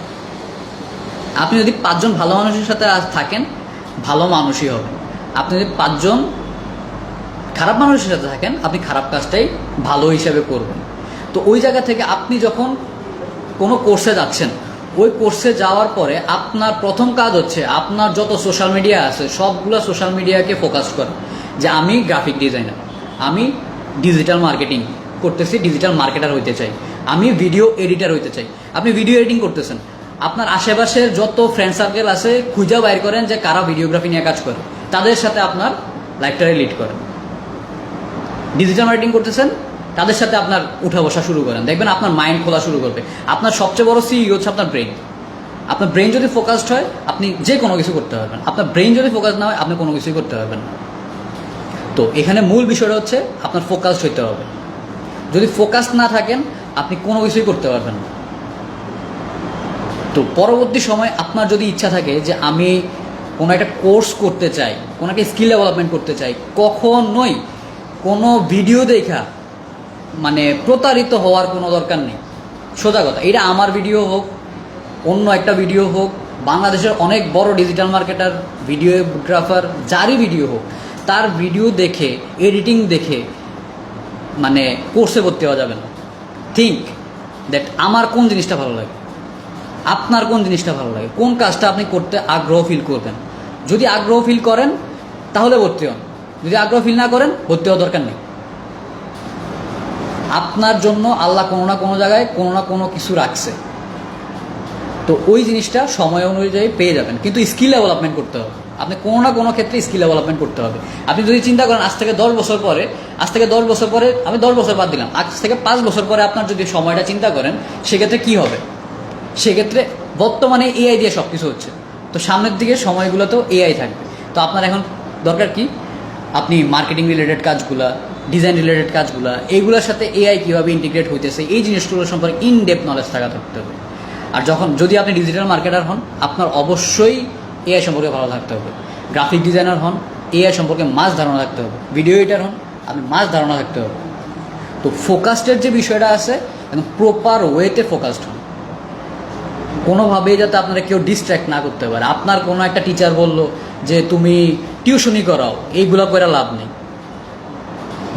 আপনি যদি 5 জন ভালো মানুষের সাথে থাকেন ভালো মানুষই হবেন। আপনি যদি 5 জন খারাপ মানুষের সাথে থাকেন আপনি খারাপ কাজটাই ভালো হিসাবে করবেন। তো তো ওই জায়গা থেকে আপনি যখন কোনো কোর্সে যাচ্ছেন, ওই কোর্সে যাওয়ার পরে আপনার প্রথম কাজ হচ্ছে আপনার যত সোশ্যাল মিডিয়া আছে সবগুলো সোশ্যাল মিডিয়াকে ফোকাস করা, যে আমি গ্রাফিক ডিজাইনার, আমি ডিজিটাল মার্কেটিং করতেছি, ডিজিটাল মার্কেটার হইতে চাই, আমি ভিডিও এডিটার হইতে চাই। আপনি ভিডিও এডিটিং করতেছেন, আপনার আশেপাশের যত ফ্রেন্ড সার্কেল আছে খুঁজে বাইর করেন যে কারা ভিডিওগ্রাফি নিয়ে কাজ করে, তাদের সাথে আপনার লাইফটারে লিড করেন। ডিজিটাল মার্কেটিং করতেছেন, তাদের সাথে আপনার উঠা বসা শুরু করেন, দেখবেন আপনার মাইন্ড খোলা শুরু করবে। আপনার সবচেয়ে বড় সিই হচ্ছে আপনার ব্রেন। আপনার ব্রেন যদি ফোকাসড হয় আপনি যে কোনো কিছু করতে পারবেন, আপনার ব্রেন যদি ফোকাস না হয় আপনি কোনো কিছুই করতে পারবেন না। তো এখানে মূল বিষয়টা হচ্ছে আপনার ফোকাসড হইতে হবে। যদি ফোকাস না থাকেন আপনি কোনো কিছুই করতে পারবেন না। তো পরবর্তী সময় আপনার যদি ইচ্ছা থাকে যে আমি কোনো একটা কোর্স করতে চাই, কোনো একটা স্কিল ডেভেলপমেন্ট করতে চাই, কখনোই কোনো ভিডিও দেখা মানে প্রতারিত হওয়ার কোনো দরকার নেই। সোজা কথা, এটা আমার ভিডিও হোক, অন্য একটা ভিডিও হোক, বাংলাদেশের অনেক বড় ডিজিটাল মার্কেটার, ভিডিওগ্রাফার, যারই ভিডিও হোক, তার ভিডিও দেখে, এডিটিং দেখে মানে কোর্সে ভর্তি হওয়া যাবে না। থিঙ্ক দ্যাট আমার কোন জিনিসটা ভালো লাগে, আপনার কোন জিনিসটা ভালো লাগে, কোন কাজটা আপনি করতে আগ্রহ ফিল করবেন। যদি আগ্রহ ফিল করেন তাহলে ভর্তি হন, যদি আগ্রহ ফিল না করেন ভর্তি হওয়ার দরকার নেই। আপনার জন্য আল্লাহ কোনো না কোনো জায়গায় কোনো না কোনো কিছু রাখছে, তো ওই জিনিসটা সময় অনুযায়ী পেয়ে যাবেন। কিন্তু স্কিল ডেভেলপমেন্ট করতে হবে, আপনি কোনো না কোনো ক্ষেত্রে স্কিল ডেভেলপমেন্ট করতে হবে। আপনি যদি চিন্তা করেন আজ থেকে 10 বছর পরে, আমি 10 বছর বাদ দিলাম, আজ থেকে 5 বছর পরে আপনার যদি সময়টা চিন্তা করেন, সেক্ষেত্রে কি হবে? সেক্ষেত্রে বর্তমানে এআই দিয়ে সব কিছু হচ্ছে, তো সামনের দিকে সময়গুলোতেও এআই থাকবে। তো আপনার এখন দরকার কি? আপনি মার্কেটিং রিলেটেড কাজগুলা, ডিজাইন রিলেটেড কাজগুলা, এইগুলোর সাথে এআই কীভাবে ইন্টিগ্রেট হইতেছে, এই জিনিসগুলো সম্পর্কে ইন ডেপথ নলেজ থাকতে হবে। আর যদি আপনি ডিজিটাল মার্কেটার হন, আপনার অবশ্যই এআই সম্পর্কে ভালো থাকতে হবে। গ্রাফিক ডিজাইনার হন, এআই সম্পর্কে মাস ধারণা থাকতে হবে। ভিডিও এডিটার হন, আপনি মাস ধারণা থাকতে হবে। তো ফোকাসডের যে বিষয়টা আছে, একদম প্রপার ওয়েতে ফোকাসড হন, কোনোভাবেই যাতে আপনারা কেউ ডিস্ট্র্যাক্ট না করতে পারে। আপনার কোনো একটা টিচার বললো যে তুমি টিউশনি করাও, এইগুলো করে লাভ নেই,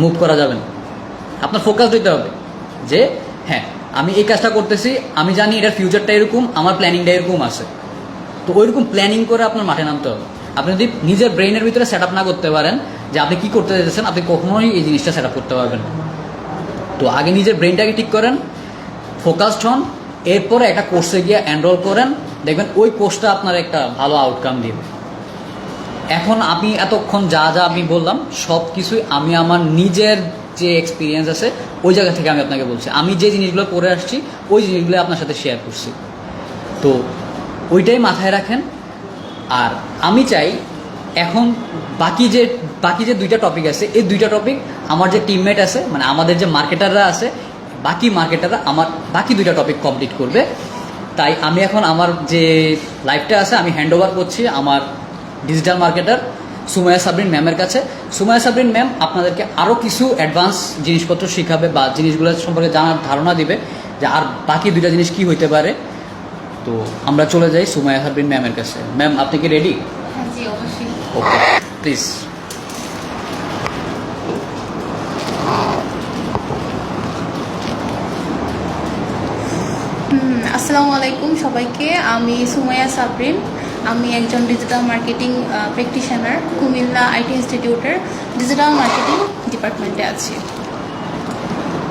মুভ করা যাবে না। আপনার ফোকাস দিতে হবে যে হ্যাঁ আমি এই কাজটা করতেছি, আমি জানি এটার ফিউচারটা এরকম, আমার প্ল্যানিংটা এরকম আছে। তো ওইরকম প্ল্যানিং করে আপনার মাঠে নামতে হবে। আপনি যদি নিজের ব্রেনের ভিতরে সেট আপ না করতে পারেন যে আপনি কী করতে চাইছেন, আপনি কখনোই এই জিনিসটা সেট আপ করতে পারবেন না। তো আগে নিজের ব্রেনটাকে ঠিক করেন, ফোকাসড হন, এরপরে একটা কোর্সে গিয়ে এনরোল করেন, দেখবেন ওই কোর্সটা আপনার একটা ভালো আউটকাম দিবে। এখন আমি এতক্ষণ যা আমি বললাম সব কিছুই আমি আমার নিজের যে এক্সপিরিয়েন্স আছে ওই জায়গা থেকে আমি আপনাকে বলছি। আমি যে জিনিসগুলো করে আসছি ওই জিনিসগুলো আপনার সাথে শেয়ার করছি, তো ওইটাই মাথায় রাখেন। আর আমি চাই এখন বাকি যে 2টা টপিক আছে, এই 2টা টপিক আমার যে টিমমেট আছে, মানে আমাদের যে মার্কেটাররা আছে, বাকি মার্কেটাররা আমার বাকি 2টা টপিক কমপ্লিট করবে। তাই আমি এখন আমার যে লাইফটা আছে আমি হ্যান্ড ওভার করছি আমার ডিজিটাল মার্কেটার সুমাইয়া সাবরিন ম্যামের কাছে। সুমাইয়া সাবরিন ম্যাম আপনাদেরকে আরও কিছু অ্যাডভান্স জিনিসপত্র শেখাবে বা জিনিসগুলো সম্পর্কে জানার ধারণা দিবে যে আর বাকি 2টা জিনিস কী হইতে পারে। তো আমরা চলে যাই সুমাইয়া সাবরিন ম্যামের কাছে। ম্যাম আপনি কি রেডি? হ্যাঁ জি অবশ্যই। Okay please. আসসালামু আলাইকুম সবাইকে। আমি সুমাইয়া সাবরিন, আমি একজন digital marketing practitioner, Comilla IT ইনস্টিটিউটের ডিজিটাল মার্কেটিং ডিপার্টমেন্টে আছি।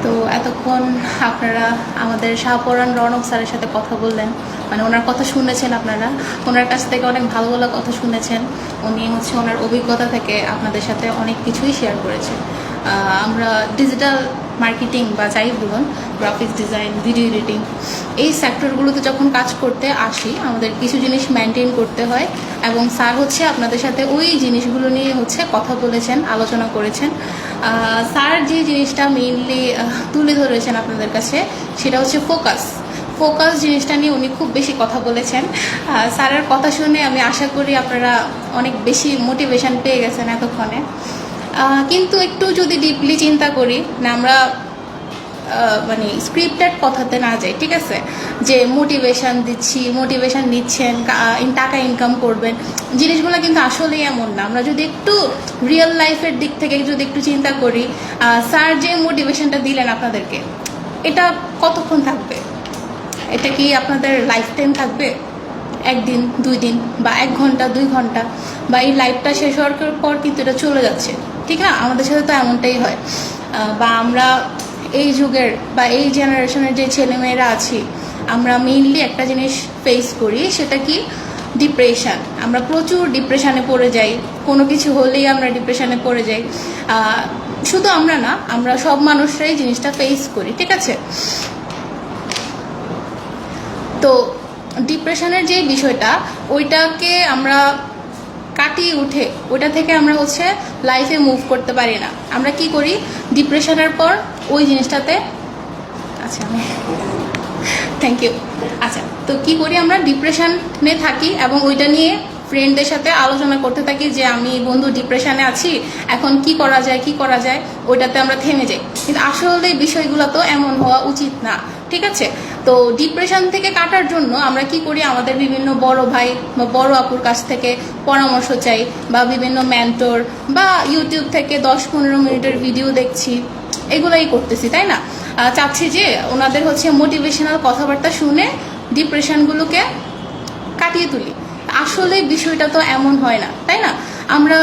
তো এতক্ষণ আপনারা আমাদের শাহপরান রৌনক স্যারের সাথে কথা বললেন, মানে ওনার কথা শুনেছেন, আপনারা ওনার কাছ থেকে অনেক ভালো ভালো কথা শুনেছেন। উনি ওনার অভিজ্ঞতা থেকে আপনাদের সাথে অনেক কিছুই শেয়ার করেছেন। আমরা ডিজিটাল মার্কেটিং বা যাই বলুন, গ্রাফিক্স ডিজাইন, ভিডিও এডিটিং, এই সেক্টরগুলোতে যখন কাজ করতে আসি আমাদের কিছু জিনিস মেনটেন করতে হয়, এবং স্যার আপনাদের সাথে ওই জিনিসগুলো নিয়ে কথা বলেছেন, আলোচনা করেছেন। স্যার যে জিনিসটা মেইনলি তুলে ধরেছেন আপনাদের কাছে সেটা হচ্ছে ফোকাস জিনিসটা নিয়ে উনি খুব বেশি কথা বলেছেন। স্যারের কথা শুনে আমি আশা করি আপনারা অনেক বেশি মোটিভেশন পেয়ে গেছেন এতক্ষণে। কিন্তু একটু যদি ডিপলি চিন্তা করি না, আমরা মানে স্ক্রিপ্টেড কথাতে না যাই, ঠিক আছে, যে মোটিভেশন নিচ্ছেন, টাকা ইনকাম করবেন, জিনিসগুলো কিন্তু আসলেই এমন না। আমরা যদি একটু রিয়েল লাইফের দিক থেকে যদি একটু চিন্তা করি, স্যার যে মোটিভেশনটা দিলেন আপনাদেরকে, এটা কতক্ষণ থাকবে? এটা কি আপনাদের লাইফ টাইম থাকবে? 1 দিন 2 দিন বা 1 ঘন্টা 2 ঘন্টা, বা এই লাইফটা শেষ হওয়ার পর কিন্তু এটা চলে যাচ্ছে, ঠিক না? আমাদের সাথে তো এমনটাই হয়। বা আমরা এই যুগের বা এই জেনারেশনের যে ছেলেমেয়েরা আছি, আমরা মেইনলি একটা জিনিস ফেস করি, সেটা কি? ডিপ্রেশন। আমরা প্রচুর ডিপ্রেশনে পড়ে যাই, কোনো কিছু হলেই আমরা ডিপ্রেশনে পড়ে যাই। শুধু আমরা না, আমরা সব মানুষরাই জিনিসটা ফেস করি, ঠিক আছে? তো ডিপ্রেশনের যে বিষয়টা, ওইটাকে আমরা কাটিয়ে উঠে ওইটা থেকে আমরা হচ্ছে লাইফে মুভ করতে পারি না। আমরা কি করি? ডিপ্রেশনের পর ওই জিনিসটাতে, আচ্ছা আমি থ্যাংক ইউ। আচ্ছা, তো কি করি? আমরা ডিপ্রেশনে থাকি এবং ওইটা নিয়ে ফ্রেন্ডদের সাথে আলোচনা করতে থাকি যে আমি বন্ধু ডিপ্রেশনে আছি, এখন কি করা যায় কি করা যায়, ওইটাতে আমরা থেমে যাই। কিন্তু আসলে বিষয়গুলো তো এমন হওয়া উচিত না, ঠিক আছে? তো ডিপ্রেশন থেকে কাটার জন্য আমরা কি করি? আমাদের বিভিন্ন বড় ভাই বা বড় আপুর কাছ থেকে পরামর্শ চাই, বা বিভিন্ন মেন্টর, বা ইউটিউব থেকে 10-15 মিনিটের ভিডিও দেখছি, এগুলাই করতেছি, তাই না? চাচ্ছি যে ওনাদের হচ্ছে মোটিভেশনাল কথাবার্তা শুনে ডিপ্রেশনগুলোকে কাটিয়ে তুলি। আসলে বিষয়টা তো এমন হয় না, তাই না? আমরা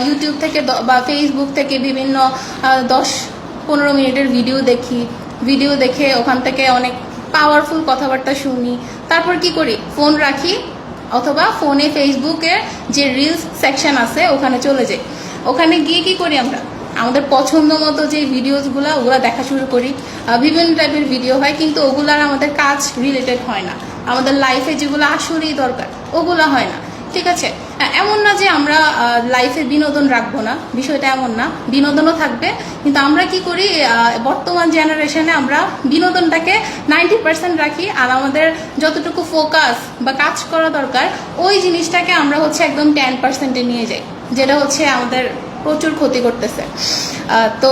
ইউটিউব থেকে বা ফেসবুক থেকে বিভিন্ন 10-15 মিনিটের ভিডিও দেখে ওখান থেকে অনেক পাওয়ারফুল কথাবার্তা শুনি, তারপর কি করি? ফোন রাখি, অথবা ফোনে ফেসবুকের যে রিলস সেকশন আছে ওখানে চলে যাই। ওখানে গিয়ে কি করি? আমরা আমাদের পছন্দ মতো যে ভিডিওসগুলো ওগুলো দেখা শুরু করি। বিভিন্ন টাইপের ভিডিও হয়, কিন্তু ওগুলার আমাদের কাজ রিলেটেড হয় না, আমাদের লাইফে যেগুলো আসলেই দরকার ওগুলো হয় না, ঠিক আছে? এমন না যে আমরা লাইফে বিনোদন রাখবো না, বিষয়টা এমন না, বিনোদনও থাকবে। কিন্তু আমরা কি করি? বর্তমান জেনারেশনে আমরা বিনোদনটাকে 90% রাখি, আর আমাদের যতটুকু ফোকাস বা কাজ করা দরকার ওই জিনিসটাকে আমরা হচ্ছে একদম 10%-এ নিয়ে যাই, যেটা হচ্ছে আমাদের প্রচুর ক্ষতি করতেছে। তো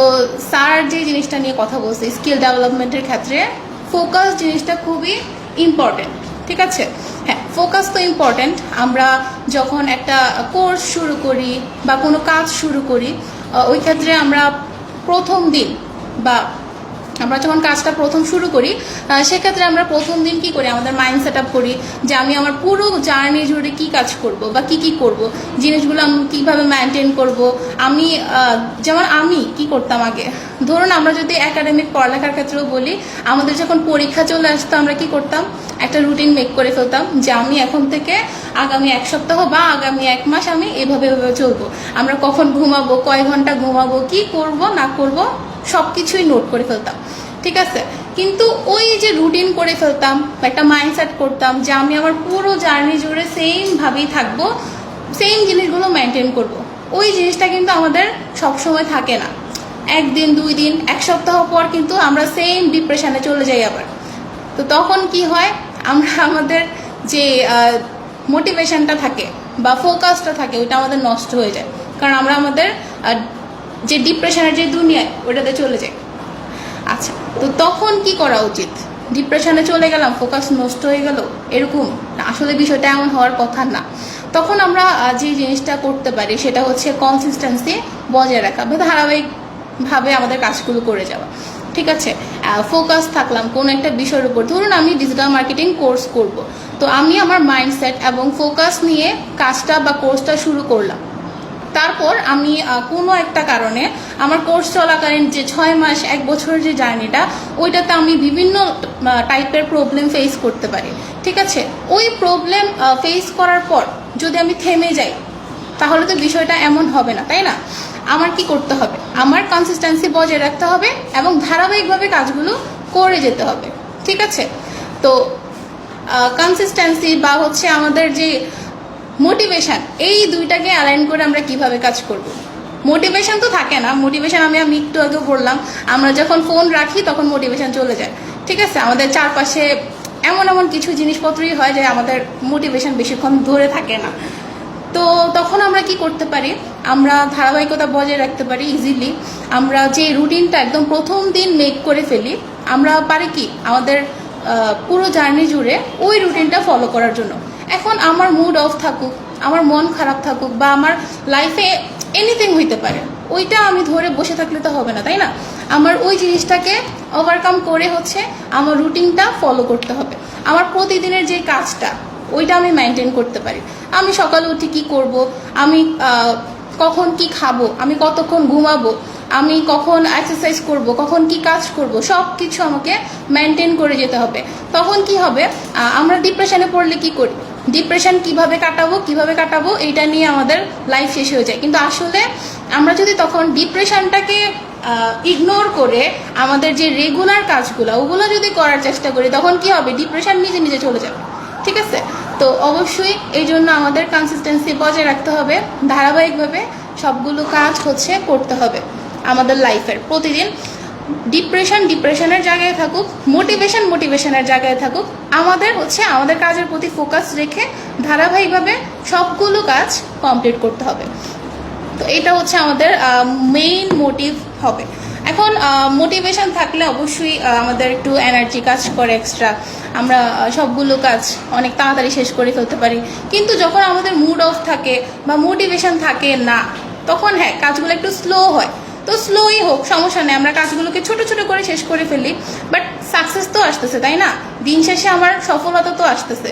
স্যার যে জিনিসটা নিয়ে কথা বলছে স্কিল ডেভেলপমেন্টের ক্ষেত্রে, ফোকাস জিনিসটা খুবই ইম্পর্টেন্ট, ঠিক আছে? হ্যাঁ, ফোকাস তো ইম্পর্টেন্ট। আমরা যখন একটা কোর্স শুরু করি বা কোনো কাজ শুরু করি, ওই ক্ষেত্রে আমরা প্রথম দিন বা আমরা যখন কাজটা প্রথম শুরু করি, সেক্ষেত্রে আমরা প্রথম দিন কি করি? আমাদের মাইন্ড সেট আপ করি যে আমি আমার পুরো জার্নি জুড়ে কি কাজ করব বা কি করব, জিনিসগুলো আমি কীভাবে মেনটেন করব। যেমন আমি কি করতাম আগে, ধরুন আমরা যদি একাডেমিক পড়ালেখার ক্ষেত্রেও বলি, আমাদের যখন পরীক্ষা চলে আসতো আমরা কি করতাম? একটা রুটিন মেক করে ফেলতাম যে আমি এখন থেকে আগামী 1 সপ্তাহ বা আগামী 1 মাস আমি এভাবে চলবো। আমরা কখন ঘুমাবো, কয় ঘন্টা ঘুমাবো, কি করব না করব সব কিছুই নোট করে ফেলতাম, ঠিক আছে? কিন্তু ওই যে রুটিন করে ফেলতাম, একটা মাইন্ডসেট করতাম যে আমি আমার পুরো জার্নি জুড়ে সেমভাবেই থাকবো, সেম জিনিসগুলো মেনটেন করব, ওই জিনিসটা কিন্তু আমাদের সবসময় থাকে না। 1 দিন 2 দিন 1 সপ্তাহ পর কিন্তু আমরা সেম ডিপ্রেশনে চলে যাই আবার। তো তখন কি হয়? আমরা আমাদের যে মোটিভেশনটা থাকে বা ফোকাসটা থাকে ওইটা আমাদের নষ্ট হয়ে যায়, কারণ আমরা আমাদের যে ডিপ্রেশনের যে দুনিয়ায় ওইটাতে চলে যাই। আচ্ছা, তো তখন কি করা উচিত? ডিপ্রেশনে চলে গেলাম, ফোকাস নষ্ট হয়ে গেল, এরকম আসলে বিষয়টা এমন হওয়ার কথা না। তখন আমরা যে জিনিসটা করতে পারি সেটা হচ্ছে কনসিস্টেন্সি বজায় রাখা বা ধারাবাহিকভাবে আমাদের কাজগুলো করে যাওয়া, ঠিক আছে? ফোকাস থাকলাম কোনো একটা বিষয়ের উপর। ধরুন আমি ডিজিটাল মার্কেটিং কোর্স করব, তো আমি আমার মাইন্ডসেট এবং ফোকাস নিয়ে কাজটা বা কোর্সটা শুরু করলাম। তারপর আমি কোনো একটা কারণে আমার কোর্স চলাকালীন যে 6 মাস 1 বছরের যে জার্নিটা, ওইটাতে আমি বিভিন্ন টাইপের প্রবলেম ফেস করতে পারি, ঠিক আছে? ওই প্রবলেম ফেস করার পর যদি আমি থেমে যাই, তাহলে তো বিষয়টা এমন হবে না, তাই না? আমার কি করতে হবে? আমার কনসিস্টেন্সি বজায় রাখতে হবে এবং ধারাবাহিকভাবে কাজগুলো করে যেতে হবে, ঠিক আছে? তো কনসিস্টেন্সি বা হচ্ছে আমাদের যে মোটিভেশন, এই দুইটাকে অ্যালাইন করে আমরা কিভাবে কাজ করব। মোটিভেশন তো থাকে না, মোটিভেশন আমি একটু আগে বললাম, আমরা যখন ফোন রাখি তখন মোটিভেশন চলে যায়, ঠিক আছে? আমাদের চারপাশে এমন কিছু জিনিসপত্রই হয় যে আমাদের মোটিভেশন বেশিক্ষণ ধরে থাকে না। তো তখন আমরা কি করতে পারি? আমরা ধারাবাহিকতা বজায় রাখতে পারি ইজিলি। আমরা যে রুটিনটা একদম প্রথম দিন মেক করে ফেলি, আমরা পারি কি আমাদের পুরো জার্নি জুড়ে ওই রুটিনটা ফলো করার জন্য। এখন আমার মুড অফ থাকুক, আমার মন খারাপ থাকুক, বা আমার লাইফে এনিথিং হইতে পারে, ওইটা আমি ধরে বসে থাকলে তো হবে না, তাই না? আমার ওই জিনিসটাকে ওভারকাম করে হচ্ছে আমার রুটিনটা ফলো করতে হবে। আমার প্রতিদিনের যে কাজটা ওইটা আমি মেনটেন করতে পারি। আমি সকালে উঠে কি করব, আমি কখন কি খাবো, আমি কতক্ষণ ঘুমাবো, আমি কখন এক্সারসাইজ করব, কখন কি কাজ করব, সব কিছু আমাকে মেনটেন করে যেতে হবে। তখন কি হবে, আমরা ডিপ্রেশনে পড়লে কি করি, ডিপ্রেশন কিভাবে কাটাবো এইটা নিয়ে আমাদের লাইফ শেষ হয়ে যায়। কিন্তু আসলে আমরা যদি তখন ডিপ্রেশনটাকে ইগনোর করে আমাদের যে রেগুলার কাজগুলো ওগুলো যদি করার চেষ্টা করি, তখন কি হবে, ডিপ্রেশন নিজে নিজে চলে যাবে। ঠিক আছে? তো অবশ্যই এই জন্য আমাদের কনসিস্টেন্সি বজায় রাখতে হবে, ধারাবাহিকভাবে সবগুলো কাজ হচ্ছে করতে হবে আমাদের লাইফের প্রতিদিন। ডিপ্রেশনের জায়গায় থাকুক, মোটিভেশনের জায়গায় থাকুক, আমাদের হচ্ছে আমাদের কাজের প্রতি ফোকাস রেখে ধারাবাহিকভাবে সবগুলো কাজ কমপ্লিট করতে হবে। তো এটা হচ্ছে আমাদের মেইন মোটিভ হবে। এখন মোটিভেশন থাকলে অবশ্যই আমাদের একটু এনার্জি কাজ করে এক্সট্রা, আমরা সবগুলো কাজ অনেক তাড়াতাড়ি শেষ করে ফেলতে পারি। কিন্তু যখন আমাদের মুড অফ থাকে বা মোটিভেশন থাকে না, তখন হ্যাঁ কাজগুলো একটু স্লো হয়। তো স্লোই হোক, সমস্যা নেই, আমরা কাজগুলোকে ছোট ছোট করে শেষ করে ফেলি, বাট সাকসেস তো আসতেছে, তাই না? দিন শেষে আমার সফলতা তো আসতেছে।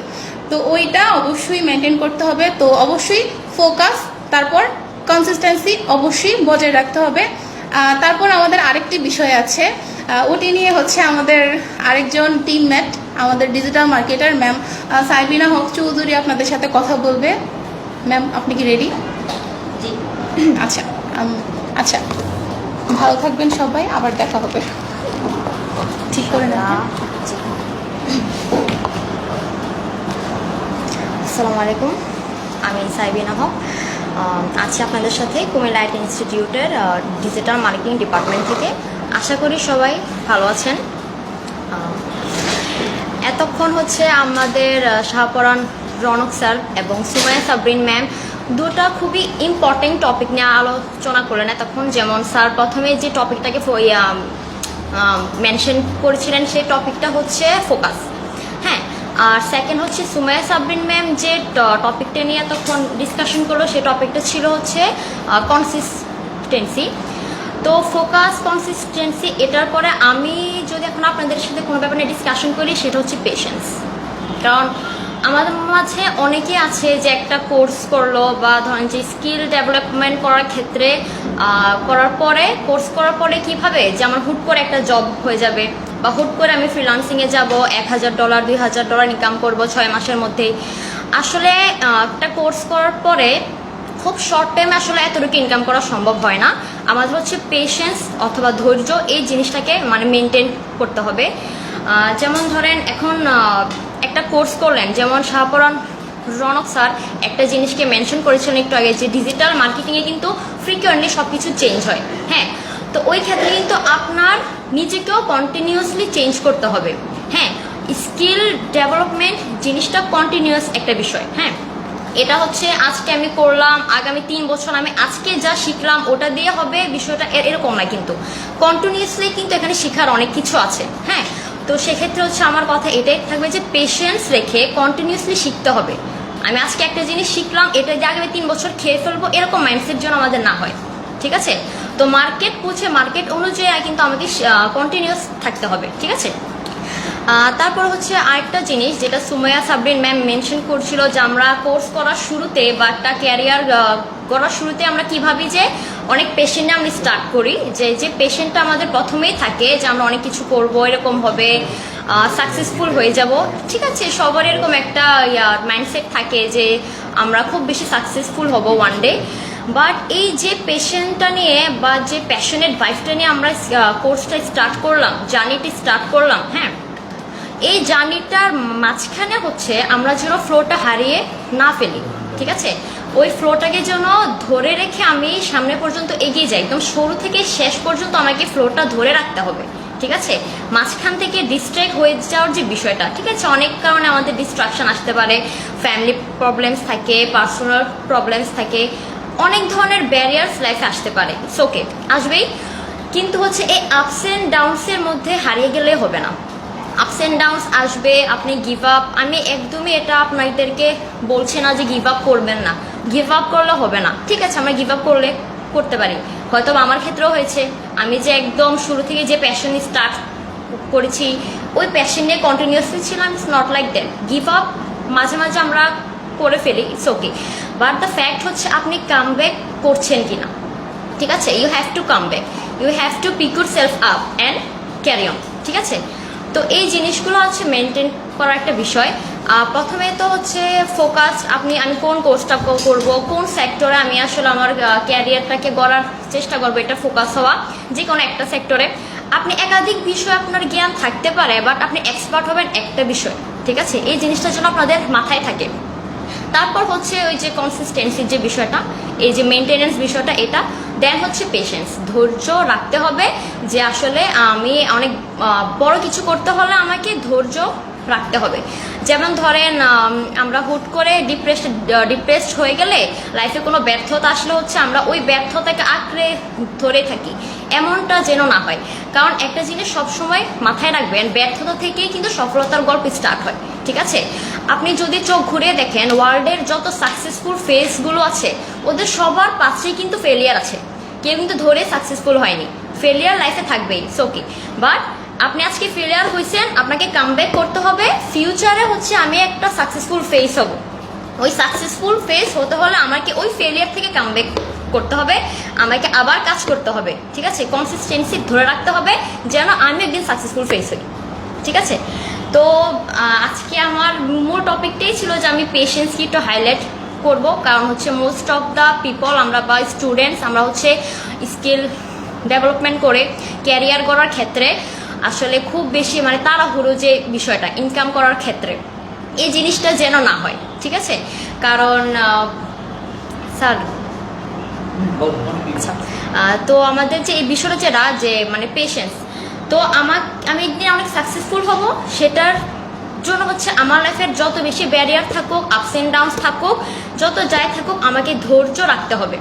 তো ওইটা অবশ্যই মেনটেন করতে হবে। তো অবশ্যই ফোকাস, তারপর কনসিস্টেন্সি অবশ্যই বজায় রাখতে হবে। তারপর আমাদের আরেকটি বিষয় আছে, ওটি নিয়ে হচ্ছে আমাদের আরেকজন টিমমেট, আমাদের digital marketer ma'am সাইবিনা Haque Chowdhury আপনাদের সাথে কথা বলবে। ম্যাম, আপনি কি রেডি? জি। আচ্ছা, আচ্ছা, ভালো থাকবেন সবাই, আবার দেখা হবে। ঠিক করে না? জি। আসসালামু আলাইকুম, আমি সাইবিনা হক, আছি আপনাদের সাথে কুমিল্লা আইটি ইনস্টিটিউটের ডিজিটাল মার্কেটিং ডিপার্টমেন্ট থেকে। আশা করি সবাই ভালো আছেন। এতক্ষণ হচ্ছে আমাদের শাহপরান রনক স্যার এবং সুমাইয়া সাবরিন ম্যাম দুটা খুবই ইম্পর্টেন্ট টপিক নিয়ে আলোচনা করলেন এতক্ষণ। যেমন স্যার প্রথমে যে টপিকটাকে মেনশন করেছিলেন সেই টপিকটা হচ্ছে ফোকাস, হ্যাঁ। আর সেকেন্ড হচ্ছে সুমাইয়া সাবরিন ম্যাম যে টপিকটা নিয়ে তখন ডিসকাশন করলো সেই টপিকটা ছিল হচ্ছে কনসিস্টেন্সি। তো ফোকাস, কনসিস্টেন্সি, এটার পরে আমি যদি এখন আপনাদের সাথে কোনো ব্যাপারে ডিসকাশন করি সেটা হচ্ছে পেশেন্স। কারণ আমাদের মাঝে অনেকে আছে যে একটা কোর্স করলো বা ধরেন যে স্কিল ডেভেলপমেন্ট করার ক্ষেত্রে কোর্স করার পরে কীভাবে যে আমার হুট করে একটা জব হয়ে যাবে বা হুট করে আমি ফ্রিল্যান্সিংয়ে যাব, $1,000 $2,000 ইনকাম করব 6 মাসের মধ্যেই। আসলে একটা কোর্স করার পরে খুব শর্ট টাইমে আসলে এতটুকু ইনকাম করা সম্ভব হয় না। আমাদের হচ্ছে পেশেন্স অথবা ধৈর্য, এই জিনিসটাকে মানে মেনটেন করতে হবে। যেমন ধরেন এখন একটা কোর্স করলেন, যেমন শাহপরান রনক স্যার একটা জিনিসকে মেনশন করেছিলেন একটু আগে, যে ডিজিটাল মার্কেটিংয়ে কিন্তু ফ্রিকোয়েন্টলি সব কিছু চেঞ্জ হয়, হ্যাঁ। তো ওই ক্ষেত্রে কিন্তু আপনার নিজেকেও কন্টিনিউয়াসলি চেঞ্জ করতে হবে, হ্যাঁ। স্কিল ডেভেলপমেন্ট জিনিসটা কন্টিনিউয়াস একটা বিষয়, হ্যাঁ। এটা হচ্ছে আজকে আমি করলাম, আগামী 3 বছর আমি আজকে যা শিখলাম ওটা দিয়ে হবে বিষয়টা, এরকম না। কিন্তু কন্টিনিউয়াসলি কিন্তু এখানে শেখার অনেক কিছু আছে, হ্যাঁ। তো সেক্ষেত্রে হচ্ছে আমার কথা এটাই থাকবে যে পেশেন্স রেখে কন্টিনিউয়াসলি শিখতে হবে। আমি আজকে একটা জিনিস শিখলাম, এটা যে আগামী 3 বছর খেয়ে ফেলবো এরকম মাইন্ডসেট যেন আমাদের না হয়, ঠিক আছে? তো মার্কেট বুঝে মার্কেট অনুযায়ী কিন্তু আমাকে কন্টিনিউয়াস থাকতে হবে, ঠিক আছে? তারপর হচ্ছে আরেকটা জিনিস যেটা সুমাইয়া সাবরিন ম্যাম মেনশন করছিল, যে আমরা কোর্স করার শুরুতে বা একটা ক্যারিয়ার করার শুরুতে আমরা কীভাবে যে অনেক পেশেন্টে আমরা স্টার্ট করি, যে পেশেন্টটা আমাদের প্রথমেই থাকে যে আমরা অনেক কিছু করব, এরকম হবে, সাকসেসফুল হয়ে যাব, ঠিক আছে? সবার এরকম একটা মাইন্ডসেট থাকে যে আমরা খুব বেশি সাকসেসফুল হব ওয়ান ডে। বাট এই যে পেশেন্টটা নিয়ে বা যে প্যাশনেট ভাইবটা নিয়ে আমরা কোর্সটা স্টার্ট করলাম, জার্নিটি স্টার্ট করলাম, হ্যাঁ, এই জার্নিটার মাঝখানে হচ্ছে আমরা যেন ফ্লোটা হারিয়ে না ফেলি, ঠিক আছে? ওই ফ্লোটাকে যেন ধরে রেখে আমি সামনে পর্যন্ত এগিয়ে যাই, একদম শুরু থেকে শেষ পর্যন্ত আমাকে ফ্লোটা ধরে রাখতে হবে, ঠিক আছে? মাঝখান থেকে ডিস্ট্র্যাক্ট হয়ে যাওয়ার যে বিষয়টা, ঠিক আছে, অনেক কারণে আমাদের ডিস্ট্রাকশন আসতে পারে, ফ্যামিলি প্রবলেমস থাকে, পার্সোনাল প্রবলেমস থাকে, অনেক ধরনের ব্যারিয়ার্স লাইফে আসতে পারে, ইটস ওকে, আসবেই। কিন্তু হচ্ছে এই আপস অ্যান্ড ডাউনসের মধ্যে হারিয়ে গেলে হবে না। আপস অ্যান্ড ডাউনস আসবে, আপনি গিভ আপ, আমি একদমই এটা আপনাদেরকে বলছি না যে গিভ আপ করবেন না, গিভ আপ করলে হবে না, ঠিক আছে? আমরা গিভ আপ করলে করতে পারি। হয়তো আমার ক্ষেত্রেও হয়েছে, আমি যে একদম শুরু থেকে যে প্যাশন স্টার্ট করেছি ওই প্যাশন নিয়ে কন্টিনিউয়াসলি ছিলাম, it's not like that. Give up মাঝে মাঝে আমরা করে ফেলি, it's okay, but the fact হচ্ছে আপনি কাম ব্যাক করছেন কিনা, ঠিক আছে? You have to come back, you have to pick yourself up and carry on, ঠিক আছে? তো এই জিনিসগুলো হচ্ছে মেনটেন করার একটা বিষয়। প্রথমে তো হচ্ছে ফোকাস, আমি কোন কোর্সটা করব, কোন সেক্টরে আমি আসলে আমার ক্যারিয়ারটাকে গড়ার চেষ্টা করবো, এটা ফোকাস হওয়া যে কোনো একটা সেক্টরে। আপনি একাধিক বিষয় আপনার জ্ঞান থাকতে পারে, বাট আপনি এক্সপার্ট হবেন একটা বিষয়, ঠিক আছে? এই জিনিসটা যেন আপনাদের মাথায় থাকে। তারপর হচ্ছে ওই যে কনসিস্টেন্সির যে বিষয়টা, এই যে মেনটেনেন্স বিষয়টা, এটা দেন হচ্ছে পেশেন্স, ধৈর্য রাখতে হবে। যে আসলে আমি অনেক বড় কিছু করতে হলে আমাকে ধৈর্য রাখতে হবে। যেমন ধরেন আমরা হুট করে ডিপ্রেসড হয়ে গেলে, লাইফে কোনো ব্যর্থতা আসলে হচ্ছে আমরা ওই ব্যর্থতাকে আঁকড়ে ধরে থাকি, এমনটা যেন না হয়। কারণ একটা জিনিস সবসময় মাথায় রাখবেন, ব্যর্থতা থেকেই কিন্তু সফলতার গল্প স্টার্ট হয়, ঠিক আছে? আপনি যদি চোখ ঘুরিয়ে দেখেন, ওয়ার্ল্ডের যত সাকসেসফুল ফেসগুলো আছে ওদের সবার পাশেই কিন্তু ফেলিয়ার আছে, কেউ কিন্তু ধরে সাকসেসফুল হয়নি। ফেলিয়ার লাইফে থাকবেই, ওকে, বাট আপনি আজকে ফেলিয়ার হয়েছেন, আপনাকে কামব্যাক করতে হবে। ফিউচারে হচ্ছে আমি একটা সাকসেসফুল ফেস হব, ওই সাকসেসফুল ফেস হতে হলে আমাকে ওই ফেলিয়ার থেকে কামব্যাক করতে হবে, আমাকে আবার কাজ করতে হবে, ঠিক আছে? কনসিস্টেন্সি ধরে রাখতে হবে যেন আমি একদিন সাকসেসফুল ফেস হই, ঠিক আছে? তো আজকে আমার মূল টপিকটাই ছিল যে আমি পেশেন্সকে একটু হাইলাইট করব, কারণ হচ্ছে মোস্ট অফ দ্য পিপল আমরা বা স্টুডেন্টস আমরা হচ্ছে স্কিল ডেভেলপমেন্ট করে ক্যারিয়ার করার ক্ষেত্রে আসলে খুব বেশি মানে তাড়াহুড়ো যে বিষয়টা ইনকাম করার ক্ষেত্রে, এই জিনিসটা যেন না হয়, ঠিক আছে? কারণ স্যার তো আমাদের যে এই বিষয়টা যে মানে পেশেন্স, তো আমি একদিন অনেক সাকসেসফুল হব, সেটার জন্য হচ্ছে আমার লাইফের যত বেশি ব্যারিয়ার থাকুক, আপস অ্যান্ড ডাউনস থাকুক, যত যাই থাকুক, আমাকে ধৈর্য রাখতে হবে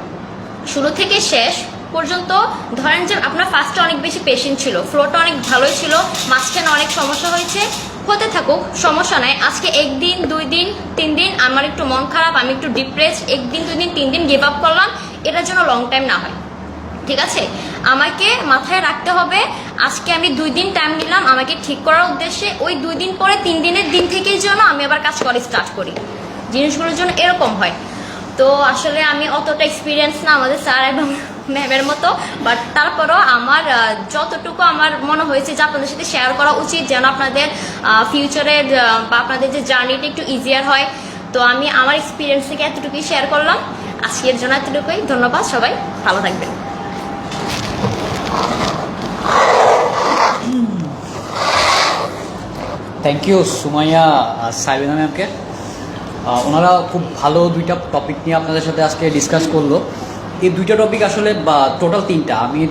শুরু থেকে শেষ পর্যন্ত। ধরেন যে আপনার ফার্স্টে অনেক বেশি পেশেন্ট ছিল, ফ্লোটা অনেক ভালোই ছিল, মাঝখানে অনেক সমস্যা হয়েছে, হতে থাকুক, সমস্যা নাই। আজকে একদিন, 2 দিন, 3 দিন আমার একটু মন খারাপ, আমি একটু ডিপ্রেস, 1 দিন 2 দিন 3 দিন গিভ আপ করলাম, এটার জন্য লং টাইম না হয়, ঠিক আছে? আমাকে মাথায় রাখতে হবে আজকে আমি 2 দিন টাইম নিলাম আমাকে ঠিক করার উদ্দেশ্যে, ওই 2 দিন পরে 3 দিনের দিন থেকেই যেন আমি আবার কাজ করা স্টার্ট করি, জিনিসগুলোর জন্য এরকম হয়। তো আসলে আমি অতটা এক্সপিরিয়েন্স না আমাদের স্যার এবং ম্যামের মতো, বাট তারপরও আমার যতটুকু আমার মনে হয়েছে যে আপনাদের সাথে শেয়ার করা উচিত, যেন আপনাদের ফিউচারের বা আপনাদের যে জার্নিটা একটু ইজিয়ার হয়। তো আমি আমার এক্সপিরিয়েন্স থেকে এতটুকুই শেয়ার করলাম, আজকের জন্য এতটুকুই। ধন্যবাদ, সবাই ভালো থাকবেন। থ্যাংক ইউ সুমাইয়া সাইবিনা ম্যামকে। ওনারা খুব ভালো 2টা টপিক নিয়ে আপনাদের সাথে আজকে ডিসকাস করলো। এই 2টা টপিক আসলে বা টোটাল 3টা, আমি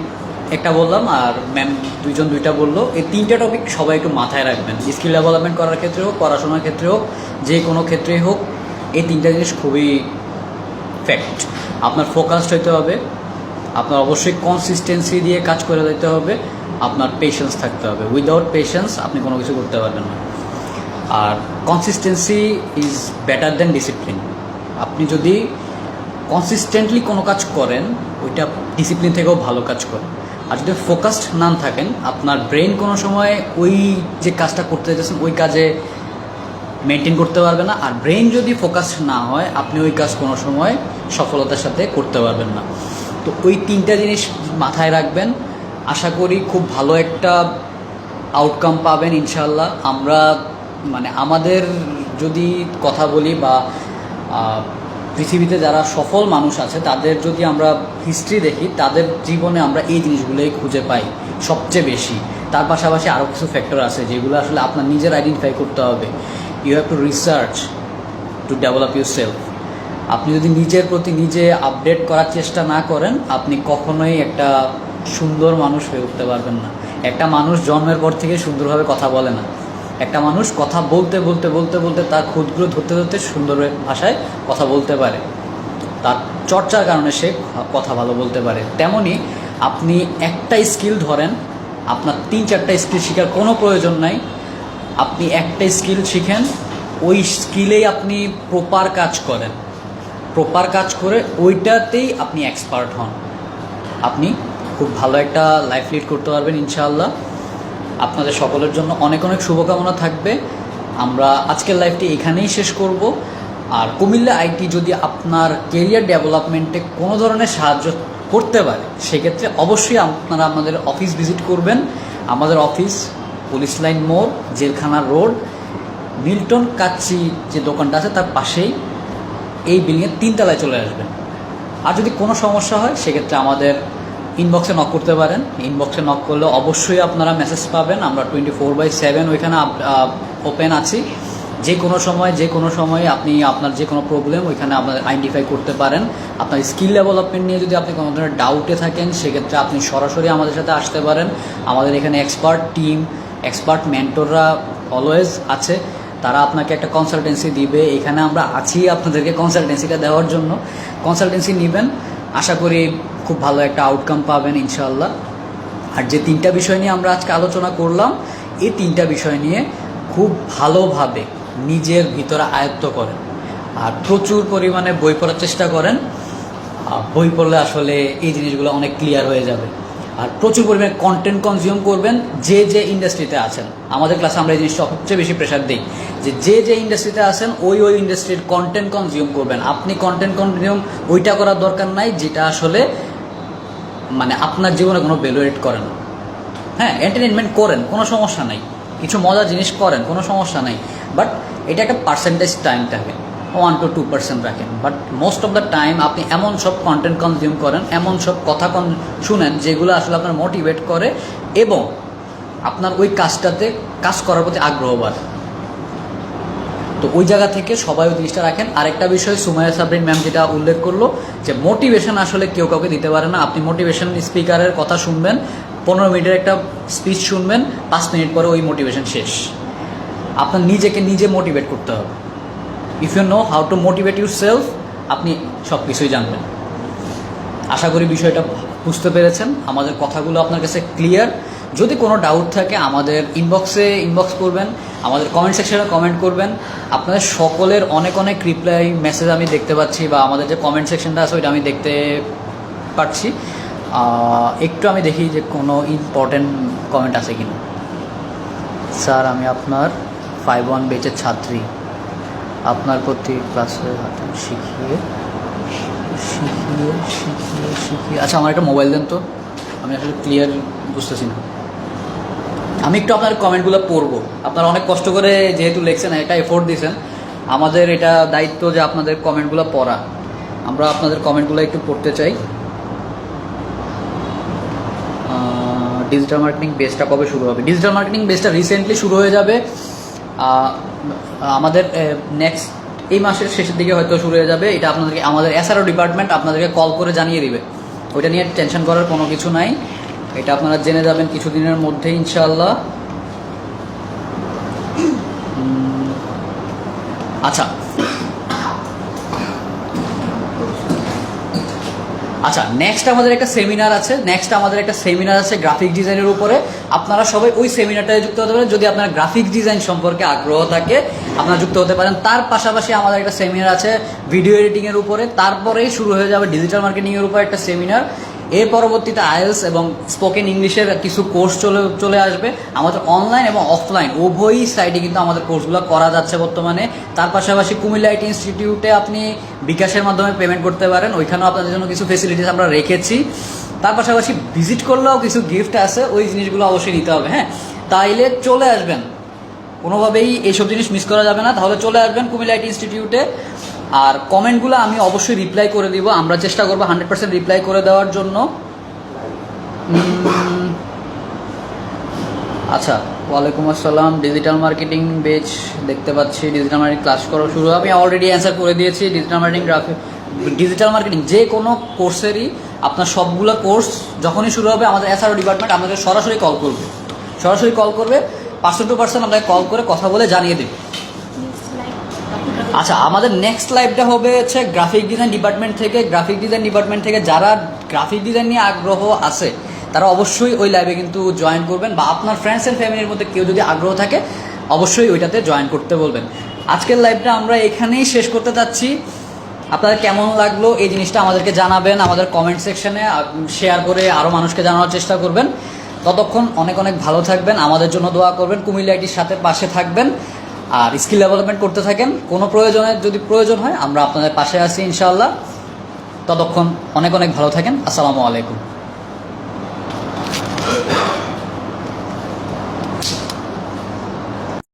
একটা বললাম আর ম্যাম 2টা বললো। এই 3টা টপিক সবাই একটু মাথায় রাখবেন, স্কিল ডেভেলপমেন্ট করার ক্ষেত্রে হোক, পড়াশোনার ক্ষেত্রে হোক, যে কোনো ক্ষেত্রেই হোক, এই 3টা জিনিস খুবই ফ্যাক্ট। আপনার ফোকাসড হইতে হবে, আপনার অবশ্যই কনসিস্টেন্সি দিয়ে কাজ করে দিতে হবে, আপনার পেশেন্স থাকতে হবে। উইদাউট পেশেন্স আপনি কোনো কিছু করতে পারবেন না। আর consistency is better than discipline. আপনি যদি কনসিস্টেন্টলি কোনো কাজ করেন, ওইটা ডিসিপ্লিন থেকেও ভালো কাজ করে। আর যদি ফোকাসড না থাকেন, আপনার ব্রেন কোনো সময় ওই যে কাজটা করতে চাইছেন ওই কাজে মেনটেন করতে পারবে না। আর ব্রেন যদি ফোকাসড না হয়, আপনি ওই কাজ কোনো সময় সফলতার সাথে করতে পারবেন না। তো ওই 3টা জিনিস মাথায় রাখবেন, আশা করি খুব ভালো একটা আউটকাম পাবেন ইনশাল্লাহ। আমরা মানে আমাদের যদি কথা বলি বা পৃথিবীতে যারা সফল মানুষ আছে তাদের যদি আমরা হিস্ট্রি দেখি, তাদের জীবনে আমরা এই জিনিসগুলোই খুঁজে পাই সবচেয়ে বেশি। তার পাশাপাশি আরও কিছু ফ্যাক্টর আছে যেগুলো আসলে আপনার নিজের আইডেন্টিফাই করতে হবে। You have to research to develop yourself. আপনি যদি নিজের প্রতি নিজে আপডেট করার চেষ্টা না করেন, আপনি কখনোই একটা সুন্দর মানুষ হয়ে উঠতে পারবেন না। একটা মানুষ জন্মের পর থেকে সুন্দরভাবে কথা বলে না। একটা মানুষ কথা বলতে বলতে বলতে বলতে তার খুঁতগুলো ধরতে ধরতে সুন্দর ভাষায় কথা বলতে পারে, তার চর্চার কারণে সে কথা ভালো বলতে পারে। তেমনি আপনি একটা স্কিল ধরেন, আপনার 3-4টা স্কিল শেখার কোনো প্রয়োজন নাই। আপনি একটা স্কিল শিখেন, ওই স্কিলেই আপনি প্রপার কাজ করেন, প্রপার কাজ করে ওইটাতেই আপনি এক্সপার্ট হন। আপনি খুব ভালো একটা লাইফ লিড করতে পারবেন ইনশাআল্লাহ। আপনাদের সকলের জন্য অনেক অনেক শুভকামনা থাকবে। আমরা আজকের লাইফটি এখানেই শেষ করব। আর কুমিল্লা আইটি যদি আপনার কেরিয়ার ডেভেলপমেন্টে কোনো ধরনের সাহায্য করতে পারে, সেক্ষেত্রে অবশ্যই আপনারা আমাদের অফিস ভিজিট করবেন। আমাদের অফিস পুলিশ লাইন মোড়, জেলখানা রোড, মিল্টন কাচ্চি যে দোকানটা আছে তার পাশেই, এই বিল্ডিংয়ের 3 তলায় চলে আসবেন। আর যদি কোনো সমস্যা হয় সেক্ষেত্রে আমাদের ইনবক্সে নক করতে পারেন। ইনবক্সে নক করলে অবশ্যই আপনারা মেসেজ পাবেন। আমরা 24/7 ওইখানে ওপেন আছি। যে কোনো সময় আপনি আপনার যে কোনো প্রবলেম ওইখানে আপনার আইডেন্টিফাই করতে পারেন। আপনার স্কিল ডেভেলপমেন্ট নিয়ে যদি আপনি কোনো ধরনের ডাউটে থাকেন, সেক্ষেত্রে আপনি সরাসরি আমাদের সাথে আসতে পারেন। আমাদের এখানে এক্সপার্ট টিম, এক্সপার্ট মেন্টররা অলওয়েজ আছে। তারা আপনাকে একটা কনসালটেন্সি দিবে। এখানে আমরা আছি আপনাদেরকে কনসালটেন্সিটা দেওয়ার জন্য। কনসালটেন্সি নেবেন, আশা করি খুব ভালো একটা আউটকাম পাবেন ইনশাআল্লাহ। আর যে 3টা বিষয় নিয়ে আমরা আজকে আলোচনা করলাম, এই 3টা বিষয় নিয়ে খুব ভালোভাবে নিজের ভিতরে আয়ত্ত করেন আর প্রচুর পরিমাণে বই পড়ার চেষ্টা করেন। বই পড়লে আসলে এই জিনিসগুলো অনেক ক্লিয়ার হয়ে যাবে। আর প্রচুর পরিমাণে কন্টেন্ট কনজিউম করবেন। যে ইন্ডাস্ট্রিতে আছেন, আমাদের ক্লাসে আমরা এই জিনিসটা সবচেয়ে বেশি প্রেশার দিই যে ইন্ডাস্ট্রিতে আছেন ওই ইন্ডাস্ট্রির কন্টেন্ট কনজিউম করবেন। আপনি কন্টেন্ট কনজিউম ওইটা করার দরকার নাই যেটা আসলে মানে আপনার জীবনে কোনো ভ্যালু এড করে না। হ্যাঁ, এন্টারটেনমেন্ট করেন, কোনো সমস্যা নাই, কিছু মজার জিনিস করেন, কোনো সমস্যা নাই, বাট এটা একটা পার্সেন্টেজ টাইম থাকে, 1 to 2% রাখেন। But most of the time আপনি এমন সব কন্টেন্ট কনজিউম করেন, এমন সব কথা শুনেন যেগুলো আসলে আপনার মোটিভেট করে এবং আপনার ওই কাজটাতে কাজ করার প্রতি আগ্রহ বাড়ে। তো ওই জায়গা থেকে সবাই ওই জিনিসটা রাখেন। আরেকটা বিষয় সুমাইয়া সাবরিন ম্যাম যেটা উল্লেখ করলো যে মোটিভেশন আসলে কেউ কাউকে দিতে পারে না। আপনি মোটিভেশন স্পিকারের কথা শুনবেন, 15 মিনিটের একটা স্পিচ শুনবেন, 5 মিনিট পরে ওই মোটিভেশন শেষ। আপনার নিজেকে নিজে মোটিভেট করতে হবে। If you know how to motivate yourself, আপনি সব কিছুই জানবেন। আশা করি বিষয়টা বুঝতে পেরেছেন। আমাদের কথাগুলো আপনার কাছে ক্লিয়ার। যদি কোনো ডাউট থাকে আমাদের ইনবক্স করবেন, আমাদের কমেন্ট সেকশনে কমেন্ট করবেন। আপনাদের সকলের অনেক অনেক রিপ্লাই মেসেজ আমি দেখতে পাচ্ছি, বা আমাদের যে কমেন্ট সেকশনটা আছে ওইটা আমি দেখতে পাচ্ছি। একটু আমি দেখি যে কোনো ইম্পর্টেন্ট কমেন্ট আছে কিনা। স্যার, আমি আপনার 5-1 ব্যাচের ছাত্রী। আপনার প্রতি ক্লাসে হাতে শিখিয়ে। আচ্ছা, আমার একটা মোবাইল দেন তো, আমি আসলে ক্লিয়ার বুঝতেছি না। আমি একটু আপনার কমেন্টগুলো পড়বো। আপনারা অনেক কষ্ট করে যেহেতু লেখছেন, একটা এফোর্ট দিয়েছেন, আমাদের এটা দায়িত্ব যে আপনাদের কমেন্টগুলো পড়া। আমরা আপনাদের কমেন্টগুলো একটু পড়তে চাই। ডিজিটাল মার্কেটিং বেসটা কবে শুরু হবে? ডিজিটাল মার্কেটিং বেসটা রিসেন্টলি শুরু হয়ে যাবে। আমাদের নেক্সট এই মাসের শেষের দিকে হয়তো শুরু হয়ে যাবে। এটা আপনাদেরকে আমাদের এসআরও ডিপার্টমেন্ট আপনাদেরকে কল করে জানিয়ে দিবে। ওইটা নিয়ে টেনশন করার কোনো কিছু নাই। এটা আপনারা জেনে যাবেন কিছুদিনের মধ্যেই ইনশাআল্লাহ। আচ্ছা, নেক্সট আমাদের একটা সেমিনার আছে গ্রাফিক ডিজাইনের উপরে। আপনারা সবাই ওই সেমিনারটায় যুক্ত হতে পারেন। যদি আপনার গ্রাফিক ডিজাইন সম্পর্কে আগ্রহ থাকে আপনারা যুক্ত হতে পারেন। তার পাশাপাশি আমাদের একটা সেমিনার আছে ভিডিও এডিটিংয়ের উপরে। তারপরেই শুরু হয়ে যাবে ডিজিটাল মার্কেটিংয়ের উপর একটা সেমিনার। এর পরবর্তীতে আইএলস এবং স্পোকেন ইংলিশের কিছু কোর্স চলে আসবে। আমাদের অনলাইন এবং অফলাইন উভয়ই সাইডে কিন্তু আমাদের কোর্সগুলো করা যাচ্ছে বর্তমানে। তার পাশাপাশি কুমিল্লা আইটি ইনস্টিটিউটে আপনি বিকাশের মাধ্যমে পেমেন্ট করতে পারেন। ওইখানেও আপনাদের জন্য কিছু ফেসিলিটিস আমরা রেখেছি। তার পাশাপাশি ভিজিট করলেও কিছু গিফট আছে, ওই জিনিসগুলো অবশ্যই নিতে হবে। হ্যাঁ, তাইলে চলে আসবেন, কোনোভাবেই এইসব জিনিস মিস করা যাবে না। তাহলে চলে আসবেন কুমিল্লা আইটি ইনস্টিটিউটে। আর কমেন্টগুলো আমি অবশ্যই রিপ্লাই করে দিব। আমরা চেষ্টা করবো 100% রিপ্লাই করে দেওয়ার জন্য। আচ্ছা, ওয়ালাইকুম আসসালাম। ডিজিটাল মার্কেটিং বেচ দেখতে পাচ্ছি, ডিজিটাল মার্কেটিং ক্লাস করা শুরু হবে। আমি অলরেডি অ্যান্সার করে দিয়েছি। ডিজিটাল মার্কেটিং যে কোনো কোর্সেরই আপনার সবগুলো কোর্স যখনই শুরু হবে আমাদের এসআরও ডিপার্টমেন্ট আমাদের সরাসরি কল করবে। পার্সন টু পার্সন আপনাকে কল করে কথা বলে জানিয়ে দেবে। আচ্ছা, আমাদের নেক্সট লাইভটা হবে হচ্ছে গ্রাফিক ডিজাইন ডিপার্টমেন্ট থেকে যারা গ্রাফিক ডিজাইন নিয়ে আগ্রহ আছে তারা অবশ্যই ওই লাইভে কিন্তু জয়েন করবেন, বা আপনার ফ্রেন্ডস অ্যান্ড ফ্যামিলির মধ্যে কেউ যদি আগ্রহ থাকে অবশ্যই ওইটাতে জয়েন করতে বলবেন। আজকের লাইভটা আমরা এখানেই শেষ করতে চাচ্ছি। আপনাদের কেমন লাগলো এই জিনিসটা আমাদেরকে জানাবেন আমাদের কমেন্ট সেকশনে, শেয়ার করে আরও মানুষকে জানানোর চেষ্টা করবেন। ততক্ষণ অনেক অনেক ভালো থাকবেন, আমাদের জন্য দোয়া করবেন, কুমিল্লা আইটির সাথে পাশে থাকবেন আর স্কিল ডেভেলপমেন্ট করতে থাকেন। কোনো যদি প্রয়োজন হয় আমরা আপনাদের পাশে আছি ইনশাআল্লাহ। ততক্ষণ অনেক অনেক ভালো থাকেন। আসসালামু আলাইকুম।